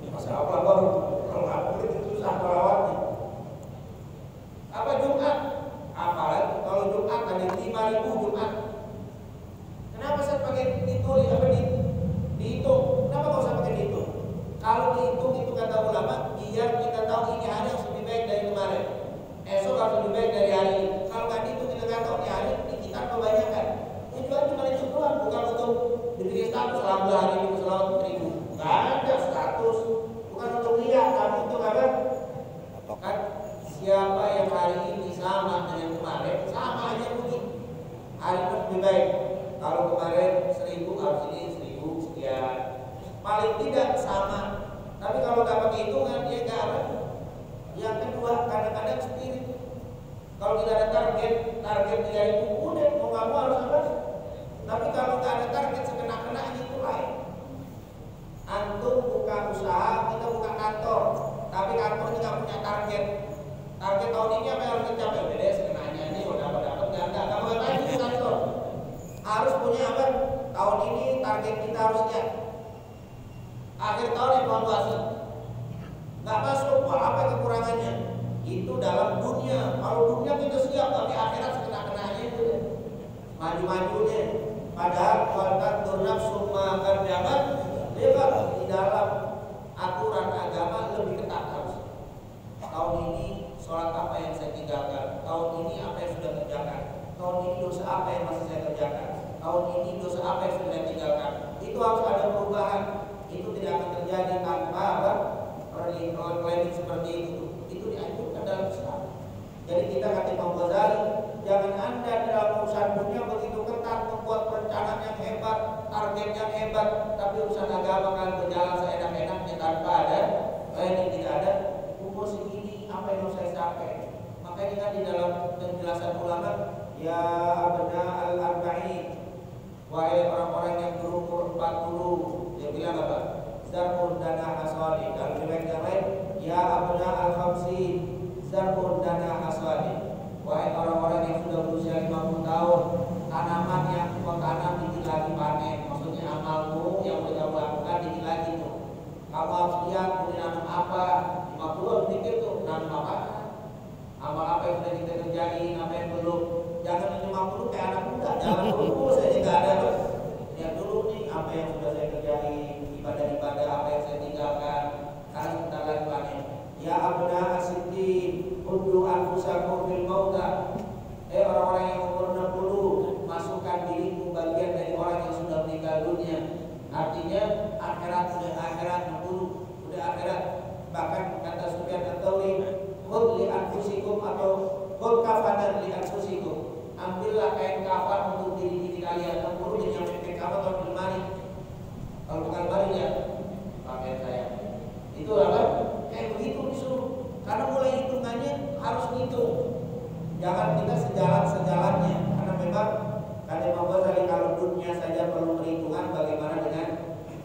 Masa apa baru kalau nggak itu susah sholawatnya. Apa Jumat? Apalagi kalau Jumat ada 5.000 Jumat. Kenapa saya pakai ditulis apa dihitung? Kenapa nggak usah pakai dihitung? Kalau dihitung itu kata ulama, biar kita tahu ini hari yang lebih baik dari kemarin. Esok harus lebih baik dari hari ini. Kalau nggak dihitung kita nggak tahu ini hari ini kita kebanyakan. Tujuan cuma itu doang, bukan untuk dibikin status. Alhamdulillah hari ini selawat 1.000. Nggak ada status, bukan untuk lihat, tapi untuk apa? Kan siapa yang hari ini sama dengan kemarin, sama aja mungkin. Hari ini lebih baik. Kalau kemarin 1.000, harus ini 1.000 sekian. Paling tidak sama. Tapi kalau nggak pakai hitungan dia nggak ada. Yang kedua kadang-kadang spirit. Kalau tidak ada target 3.000 udah mau nggak mau harus apa? Tapi kalau nggak ada target sekena-kenanya itu lain. Antum buka usaha, kita buka kantor, tapi kantor ini nggak punya target. Target tahun ini apa yang harus dicapai? Beda sekenanya ini udah dapat nggak mau lagi di kantor. Harus punya apa? Tahun ini target kita harusnya akhir tahun evaluasi. Nggak masuk, apa kekurangannya? Itu dalam dunia. Kalau dunia kita siap, tapi akhirat sekena-kenanya itu maju-majunya. Padahal kualitas turnaf summa kadzabat lewat di dalam aturan agama lebih ketat harus. Tahun ini sholat apa yang saya tinggalkan? Tahun ini apa yang sudah kerjakan? Tahun ini dosa apa yang masih saya kerjakan? Tahun ini dosa apa yang sudah saya tinggalkan? Itu harus ada perubahan. Itu tidak akan terjadi tanpa apa? Planning seperti itu. Itu dianjurkan dalam Islam. Jadi kita kata Imam Ghazali, jangan Anda dalam urusan dunia begitu ketat, membuat perencanaan yang hebat, target yang hebat, tapi urusan agama kan berjalan seenak-enaknya tanpa ada planning, tidak ada umur segini apa yang harus saya capai. Makanya kan di dalam penjelasan ulama, ya abna al-arba'in, wahai orang-orang yang berumur 40, dia bilang apa? Zarun dana haswadi. Kalau riwayat yang lain, ya abna al-khamsin, zarun dana haswadi. Wahai orang-orang yang sudah berusia 50 tahun, tanaman yang kau tanam dikit lagi panen. Maksudnya amalmu yang sudah kamu lakukan dikit lagi tuh. Kamu harus lihat mau nanam apa. 50 harus pikir tuh nanam apa. Amal apa yang sudah kita kerjain, apa yang belum. Jangan 50 kayak anak muda, jangan dulu saya juga ada tuh. Lihat dulu nih apa yang sudah saya kerjain, ibadah-ibadah apa yang saya tinggalkan. Karena sebentar lagi panen. Ya abna as-siddiq, uddu anfusakum fil mauta. Orang-orang yang umur 60, masukkan dirimu bagian dari orang yang sudah meninggal dunia. Artinya akhirat, sudah akhirat 60, udah akhirat. Bahkan kata Sufyan Ats-Tsauri, khudh li anfusikum atau khudh kafanan li anfusikum. Ambillah kain kafan untuk diri-diri kalian. 60 jadi yang pakai kafan atau lemari. Kalau bukan lemari ya pakaian saya. Itu apa? Kayak begitu disuruh. Karena mulai hitungannya harus ngitung. Jangan kita sejalan-sejalannya. Karena memang kata Imam Ghazali, kalau dunia saja perlu perhitungan, bagaimana dengan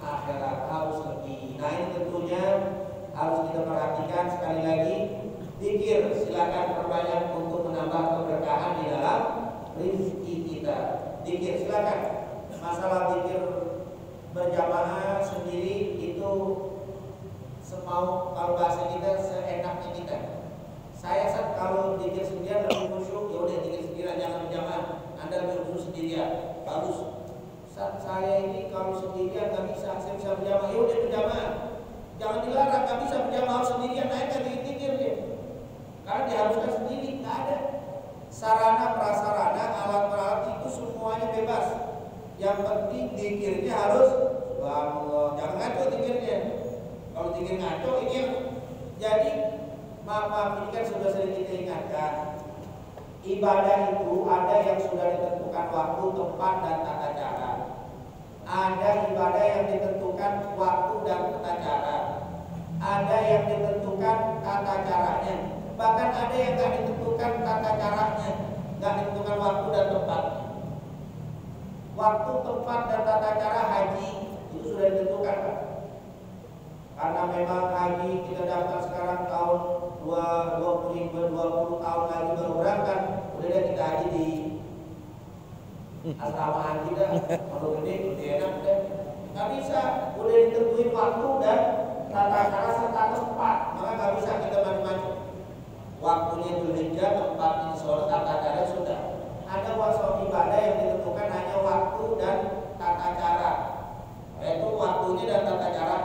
akhirat, harus lebih. Nah ini tentunya harus kita perhatikan. Sekali lagi, zikir silakan perbanyak untuk menambah keberkahan di dalam rezeki kita. Zikir silakan. Masalah zikir berjamaah sendiri itu semau, kalau bahasa kita seenaknya kita. Saya kalau zikir sendirian lebih khusyuk, ya udah zikir sendirian, jangan berjamaah. Anda lebih khusyuk sendirian, bagus. Saya ini kalau sendirian nggak bisa, saya bisa berjamaah, ya udah berjamaah. Jangan dilarang, nggak bisa berjamaah harus sendirian, naikkan zikir dia. Karena diharuskan sendiri, nggak ada. Sarana prasarana, alat-alat itu semuanya bebas. Yang penting zikirnya harus subhanallah, jangan ngaco zikirnya. Kalau zikir ngaco ini yang jadi maaf ini kan sudah sering kita ingatkan. Ibadah itu ada yang sudah ditentukan waktu, tempat, dan tata cara. Ada ibadah yang ditentukan waktu dan tata cara. Ada yang ditentukan tata caranya. Bahkan ada yang nggak ditentukan tata caranya, nggak ditentukan waktu dan tempatnya. Waktu, tempat, dan tata cara haji itu sudah ditentukan, Pak. Karena memang haji kita daftar sekarang tahun 20 tahun lagi baru berangkat, udah deh kita haji di asrama haji dah, kalau gede enak deh. Nggak bisa, udah ditentuin waktu dan tata cara serta tempat, maka nggak bisa kita macam-macam. Waktunya Dzulhijjah, tempatnya sholat, tata cara sudah. Ada wasal ibadah yang ditentukan hanya waktu dan tata cara, yaitu waktunya dan tata cara.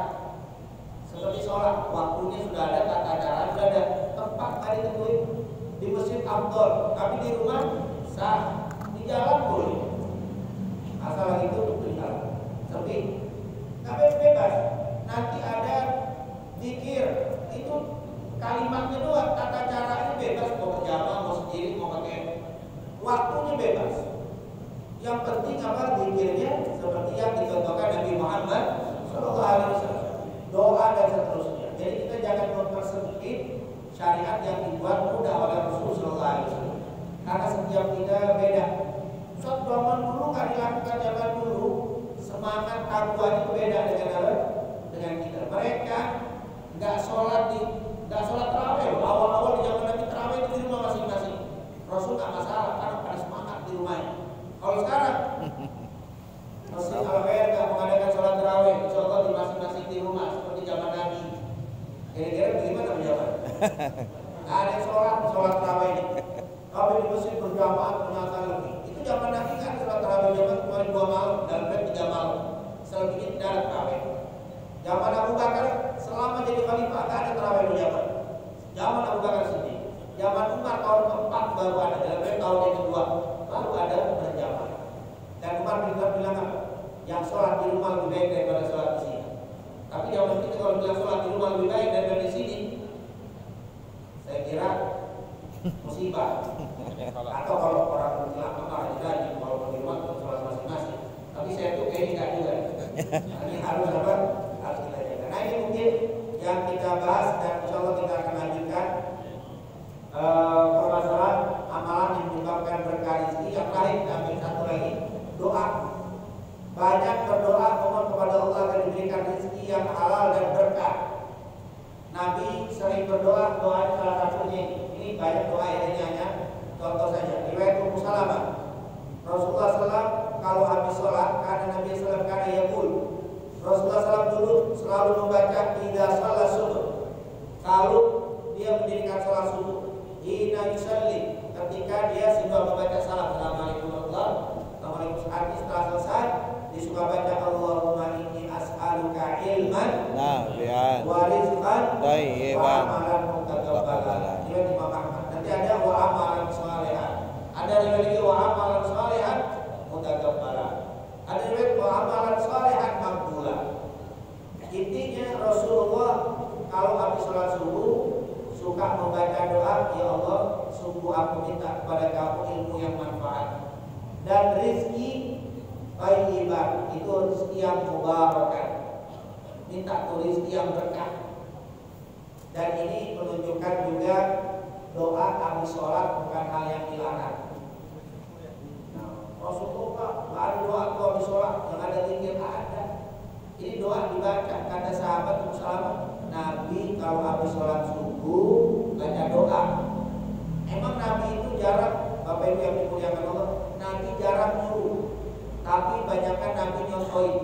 Seperti sholat, waktunya sudah ada, tata cara sudah ada, tempat nggak ditentuin. Di masjid afdol, tapi di rumah sah, di jalan boleh. Asal lagi itu untuk di jalan, sepi. Tapi bebas. Nanti ada zikir, itu kalimatnya doang, tata caranya bebas, mau berjamaah, mau sendiri, mau pakai, waktunya bebas. Yang penting apa? Zikirnya seperti yang dicontohkan Nabi Muhammad SAW, doa dan seterusnya. Jadi kita jangan mempersempit syariat yang dibuat mudah oleh Rasulullah SAW. Karena setiap kita beda. Ustaz, zaman dulu kan dilakukan zaman dulu, semangat takwa itu beda dengan kita. Mereka nggak sholat tarawih. Awal-awal di zaman Nabi tarawih itu di rumah masing-masing. Rasul nggak masalah karena pada semangat di rumahnya. Kalau sekarang Masjid Al-Khair nggak mengadakan sholat tarawih, insya di masing-masing di rumah seperti zaman Nabi. Kira-kira bagaimana menjawab? Nggak ada sholat tarawih ini. Tapi di masjid berjamaah ternyata lebih. Itu zaman Nabi kan sholat tarawih zaman kemarin 2 malam, dalam 3 malam. Selebihnya tidak ada tarawih. Zaman Abu Bakar selama jadi khalifah nggak ada tarawih berjamaah. Zaman Abu Bakar sendiri. Zaman Umar tahun keempat baru ada, dalam tahun yang kedua baru ada berjamaah. Dan Umar bilang apa? Yang sholat di rumah lebih baik daripada sholat di sini. Tapi zaman kita kalau bilang sholat di rumah lebih baik daripada di sini, saya kira musibah. Ini harus apa? Harus kita jaga. Nah ini mungkin yang kita bahas dan insya Allah kita akan lanjutkan permasalahan amalan yang menyebabkan berkah rezeki. Yang lain ambil satu lagi, doa. Banyak berdoa mohon kepada Allah agar diberikan rezeki yang halal dan berkah. Nabi sering berdoa, doa salah satunya ini banyak doa yang hanya contoh saja. Riwayat Ummu Salamah, Rasulullah SAW kalau habis sholat, karena Nabi SAW karena yaqul, Rasulullah SAW dulu selalu membaca idza shalat subuh. Kalau dia mendirikan sholat subuh, hina yusalli, ketika dia sudah membaca salam, assalamualaikum warahmatullahi wabarakatuh. Setelah selesai, dia suka baca Allahumma inni as'aluka ilman nafi'an wa rizqan thayyiban wa amalan mutakabbalan. Ini Imam Ahmad. Nanti ada wa amalan sholihan. Ada lagi wa amalan sholihan mutakabbalan. Ada riwayat wa amalan sholihan maqbulan. Intinya Rasulullah kalau habis sholat subuh suka membaca doa, ya Allah, sungguh aku minta kepada kamu ilmu yang manfaat dan rezeki thayyiban, itu rezeki yang mubarakah. Minta rezeki yang berkah. Dan ini menunjukkan juga doa habis sholat bukan hal yang dilarang. Nah, Rasulullah nggak ada doa habis sholat, yang ada zikir ada. Ini doa dibaca, kata sahabat Ummu Salamah, Nabi kalau habis sholat subuh baca doa. Emang Nabi itu jarang, Bapak Ibu yang dimuliakan Allah, Nabi jarang nyuruh, tapi banyakkan Nabi nyosoin.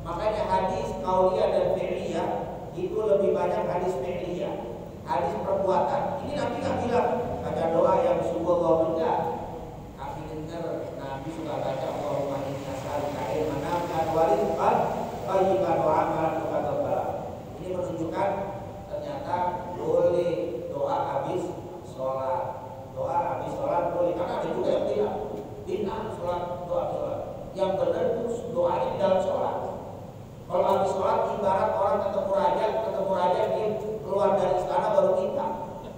Makanya hadis qauliyah dan fi'liyah itu lebih banyak hadis fi'liyah, hadis perbuatan. Ini Nabi nggak bilang baca doa yang subuh Allah, enggak. Tapi dengar Nabi suka baca Allahumma inni as'aluka ilman nafi'an wa rizqan thayyiban wa amalan mutakabbalan. Ini menunjukkan ternyata boleh doa habis sholat. Doa habis sholat boleh, karena ada juga yang tidak bid'ah sholat doa habis sholat. Yang benar itu doanya di dalam sholat. Kalau habis sholat ibarat orang ketemu raja dia keluar dari istana baru minta.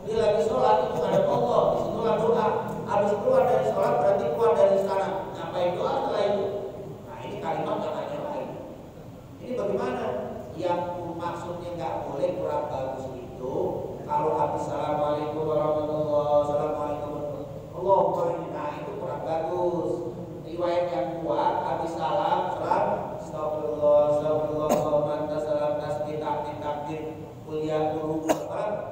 Dia lagi sholat itu ada Allah, disitulah doa. Habis keluar dari sholat berarti keluar dari istana. Ngapain doa setelah itu? Nah ini kalimat yang lain. Ini bagaimana? Yang maksudnya nggak boleh kurang bagus itu kalau habis assalamualaikum warahmatullahi wabarakatuh, Allahumma inni, nah itu kurang bagus. Riwayat yang kuat habis salam astagfirullah Allahumma anta salam tasbih takbir kuliah guru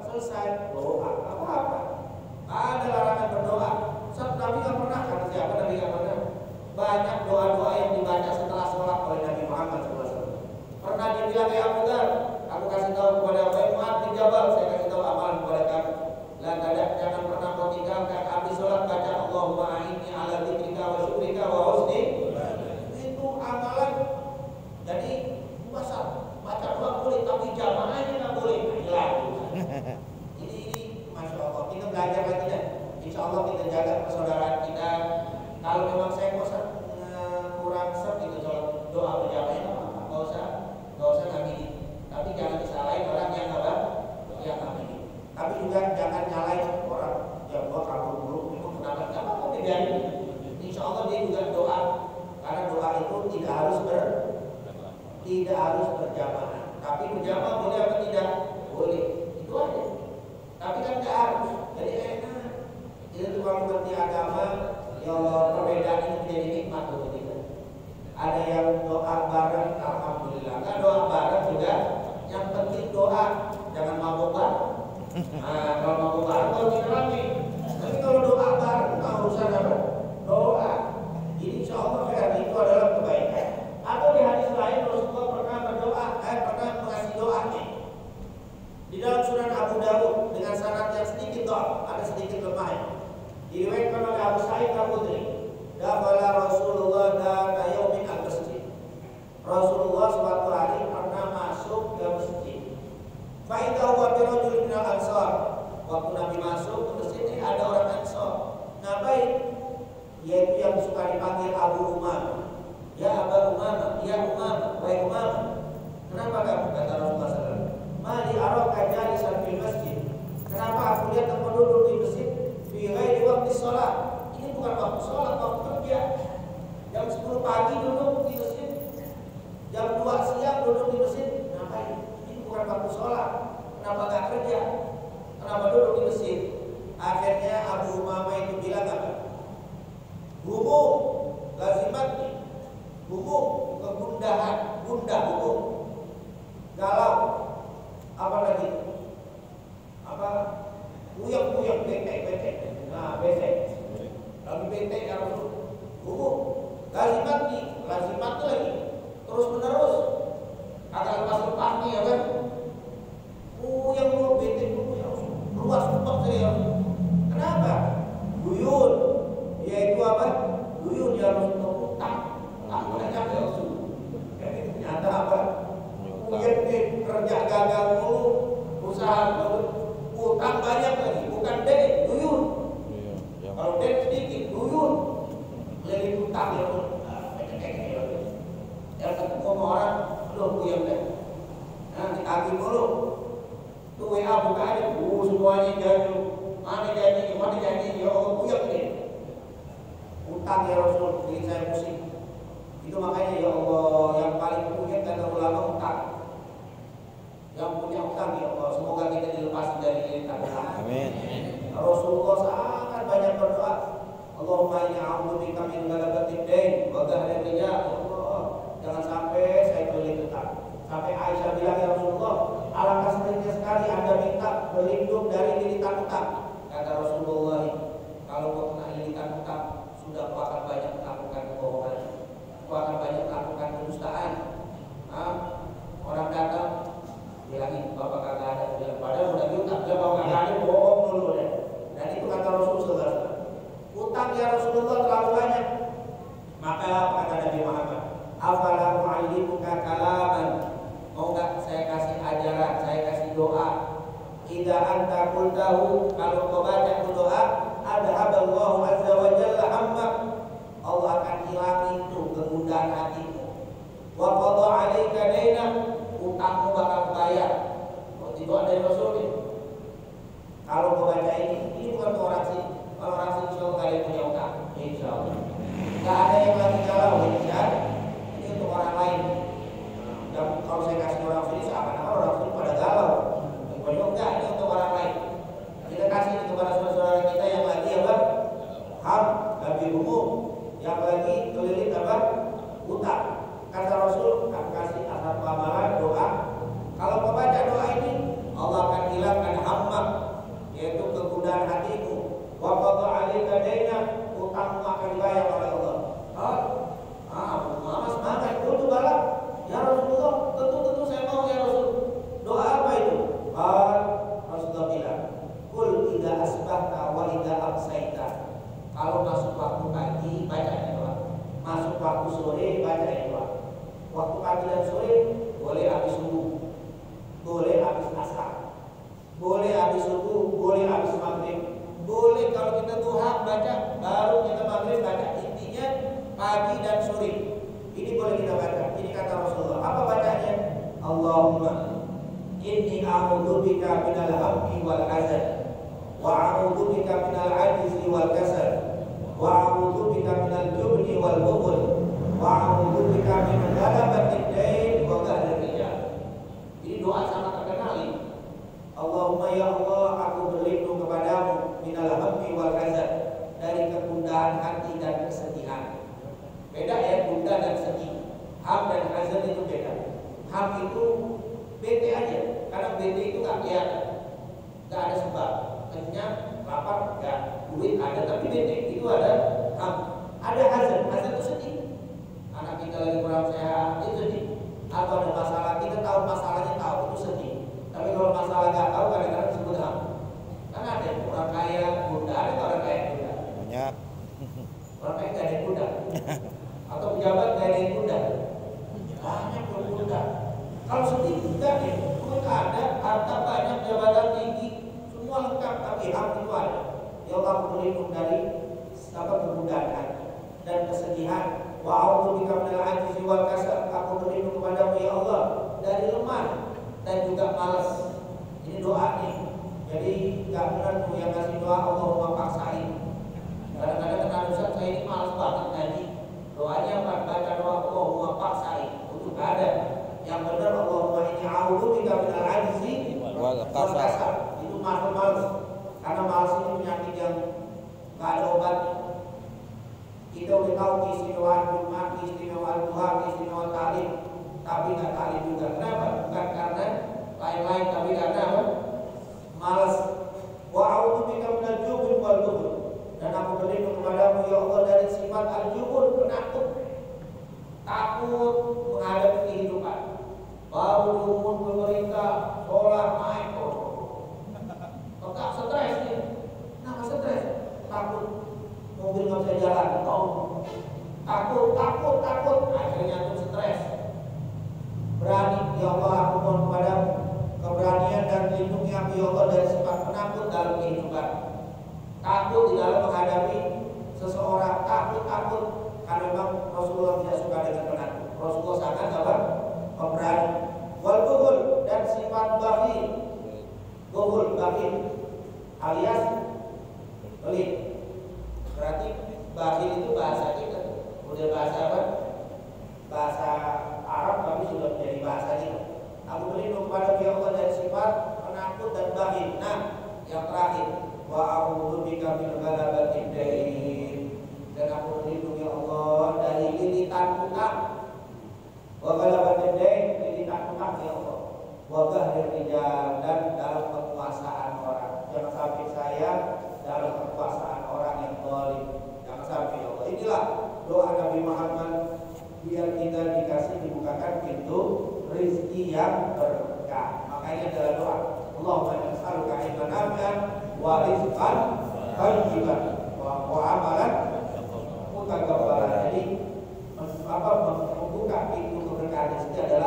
selesai doa apa-apa. Ada larangan berdoa. Nabi nggak pernah, kata siapa Nabi nggak pernah. Banyak doa-doa yang dibaca setelah sholat oleh Nabi Muhammad SAW. Pernah dia bilang kayak Abu Dhar, aku kasih tahu kepada Mu'adz bin Jabal, saya kasih tahu amalan kepada kamu. Jangan pernah kau tinggalkan habis sholat baca Allahumma a'inni ala dzikrika wa syukrika wa husni. Itu amalan. Jadi puasa baca doa boleh, tapi jamaahnya nggak boleh. Ini masya Allah. Kita belajar lagi deh. Insya Allah kita jaga persaudaraan kita. Kalau memang saya kurang ser itu doa berjamaah, nggak usah ngambil. Tapi jangan disalahin orang yang ngambil. Tapi juga jangan nyalain orang yang gua kabur dulu itu kenapa? Jangan mau dibiarin. Insya Allah dia juga doa, karena doa itu tidak harus berjamaah. Tapi berjamaah boleh apa tidak? Boleh. Itu aja. Tapi kan tidak harus. Jadi enak. Itu kalau ngerti agama, ya Allah, perbedaan ini menjadi nikmat untuk kita. Ada yang doa bareng, alhamdulillah. Nggak doa bareng juga. Yang penting doa, jangan mabuk bareng. Nah, kalau mabuk bareng kalau tidak rame. Tapi kalau doa bareng, nggak urusan apa? Doa. Jadi insya Allah itu adalah kebaikan. Atau di hadis lain Rasulullah pernah berdoa, pernah mengasih doanya. Di dalam Sunan Abu Dawud dengan sanad yang sedikit ada sedikit lemah. Diriwayatkan oleh Abu Sa'id Al-Khudri, dakhala Rasulullah dzata yaumin al-masjid. Rasulullah suatu hari pernah masuk ke masjid. Fa idza huwa bi rajulin minal ansar. Waktu Nabi masuk ke masjid ini ada orang Ansar. Ngapain? Yaitu yang suka dipanggil Abu Umamah. Ya Abu Umamah, ya Umamah, wahai Umamah. Kenapa kamu? Kata Rasulullah SAW. Mali araka jalisan fil masjid. Kenapa aku lihat kamu duduk di masjid? Fi ghairi waktu sholat. Ini bukan waktu sholat, waktu kerja. Jam 10 pagi duduk di masjid. Jam siang duduk di masjid, ngapain? Ini bukan waktu sholat. Kenapa nggak kerja? Kenapa duduk di masjid? Akhirnya Abu Umamah itu bilang apa? Humum, lazimat, humum, kegundahan, gundah, humum, galau, apa lagi? Apa? Uyang, betek. Nah, betek. Lagi betek ya Rasul. Humum, lazimat lagi. Terus menerus. Agak lepas nih ya kan? Uyang lu, betek lu, ya Rasul. Luas sumpah saya. Kenapa? Duyun, yaitu apa? Duyun ya Rasul, utang banyak ya Rasul. Jadi ternyata apa? Uyang kerja gagal mulu, usaha utang banyak lagi, bukan dek, duyun. Kalau dek sedikit, duyun. Lebih utang ya Rasul. Yang ketemu sama orang, lu uyang deh. Nah, ditagih mulu. Tuh WA buka aja, semuanya janji. Mana janji, ya Allah uyang deh. Utang ya Rasul, bikin saya pusing. Itu makanya ya Allah, yang paling punya kata ulama utang. Yang punya utang ya Allah, semoga kita dilepas dari utang. Amin. Rasulullah sangat banyak berdoa. Allahumma inni a'udzubika min ghalabatid dain wa ghahril rijal. Ya Allah, jangan sampai saya terlilit utang. Sampai Aisyah bilang, ya Rasulullah, alangkah seringnya sekali Anda minta berlindung dari lilitan utang. Kata Rasulullah, kalau kau kena lilitan utang, sudah kau akan banyak melakukan kebohongan, kau akan banyak melakukan kedustaan. Orang datang bilangin bapak kagak ada, bilang padahal udah diutang, dia bapak kagak ada, bohong dulu deh. Dan itu kata Rasulullah, utang ya Rasulullah terlalu banyak. Maka kata Nabi Muhammad, afala mu'allimuka kalaman, mau gak saya kasih ajaran, saya kasih doa. Idza anta qultahu, kalau kau baca doa, adhaballahu azza wa jalla hammak, Allah akan hilang itu kegundahan hatimu. Wa qada 'alaika dainak, utangmu bakal bayar. Itu doa dari Rasul. Kalau kau baca ini bukan orang sini. Kalau orang sini insyaallah kalian punya utang, insyaallah. Enggak ada yang lagi galau, insyaallah. Ini untuk orang lain. Dan kalau saya kasih orang sini, seakan-akan orang sini pada galau. Enggak, ini untuk orang lain. Kita kasih ini kepada saudara-saudara kita yang lagi apa? Lagi umum, yang lagi kelilit apa? Utang. Kata Rasul, akan kasih asal amalan doa. Kalau kau baca doa ini, Allah akan hilangkan hammak, yaitu kegundahan hatimu. Wa qada 'alaika dainak, utangmu akan dibayar oleh Allah. Mama semangat dulu balap. Ya Rasulullah, tentu saya mau ya Rasul. Doa apa itu? Rasulullah bilang, kul idza asbahta wa idza amsayta. Kalau masuk waktu pagi baca doa, masuk waktu sore baca doa. Waktu pagi dan sore boleh habis subuh, boleh habis asar, boleh habis subuh, boleh habis maghrib, boleh kalau kita duha baca, baru kita maghrib baca. Intinya pagi dan sore ini boleh kita baca. Ini kata Rasulullah. Apa bacanya? Allahumma inni a'udzubika minal hammi wal hazan, wa a'udzubika minal ajzi wal kasal, wa a'udzubika minal jubni wal bukhl, wa a'udzubika min ghalabatid dain wa ghahril rijal. Ini doa sangat terkenal ini. Allahumma ya Allah, aku berlindung kepadamu minal hammi wal hazan, dari kegundahan hati dan kesedihan. Beda ya, gundah dan sedih. Ham dan hazan itu beda. Ham itu bete aja, karena bete itu gak kelihatan, gak ada sebab. Kenyang, lapar, gak, duit ada tapi bete, itu ada ham. Ada hazan itu sedih. Anak kita lagi kurang sehat, itu sedih. Atau ada masalah, kita tahu masalahnya, tahu itu sedih. Tapi kalau masalah gak tahu, kadang-kadang disebut ham. Kan ada orang kaya bunda, ada orang kaya bunda. Banyak. Orang kaya gak ada bunda. Atau pejabat gak ada bunda. Banyak yang bunda. Kalau sedih enggak deh, mereka ada harta banyak, jabatan tinggi, semua lengkap, tapi ham itu ada. Ya Allah, berlindung dari kegundahan dan kesedihan. Wa a'udzubika minal ajzi wal kasal, aku berlindung kepadamu ya Allah dari lemah dan juga malas. Ini doa nih. Jadi enggak benar tuh yang kasih doa Allahumma paksain. Kadang-kadang kata Ustaz, saya ini malas banget ngaji. Doanya apa? Baca doa Allahumma paksain. Itu enggak ada. kasar. Itu males. Karena males ini penyakit yang nggak ada obatnya. Kita udah tahu keistimewaan Jumat, keistimewaan Duha, keistimewaan Talim, tapi nggak Talim juga. Kenapa? Bukan karena lain-lain, tapi karena apa? Males. Wa a'udzubika minal jubni wal bukhl. Dan aku berlindung kepadamu ya Allah dari sifat al-jubun, penakut. Takut menghadapi kehidupan. Baru diumum pemerintah, sholat naik tetap stres nih. Kenapa stres? Takut mobil nggak bisa jalan. Takut. Akhirnya tuh stres. Berani, ya Allah aku mohon kepadamu keberanian dan lindungi aku ya Allah dari sifat penakut dalam kehidupan. Takut di dalam menghadapi seseorang. Takut karena memang Rasulullah tidak suka dengan penakut. Rasulullah sangat apa? Pemberani. Wal bukhl dan sifat bakhil. Bakhil alias pelit. Berarti bakhil itu bahasa kita. Udah bahasa apa? Bahasa Arab tapi sudah menjadi bahasa kita. Aku berlindung kepada Allah dari sifat penakut dan bakhil. Nah, yang terakhir, wa a'udzubika min ghalabatid dain. Dan aku berlindung ya Allah dari lilitan utang. Wa ghalabatid dain, lilitan utang ya Allah. Wa ghadir rijal, dan dalam kekuasaan orang. Jangan sampai saya dalam kekuasaan orang yang zalim. Jangan sampai ya Allah. Inilah doa Nabi Muhammad biar kita dikasih dibukakan pintu rezeki yang berkah. Makanya dalam doa, Allahumma inna nas'aluka ilman nafi'an wa rizqan thayyiban wa amalan mutakabbaran. Jadi membuka pintu keberkahan rezeki adalah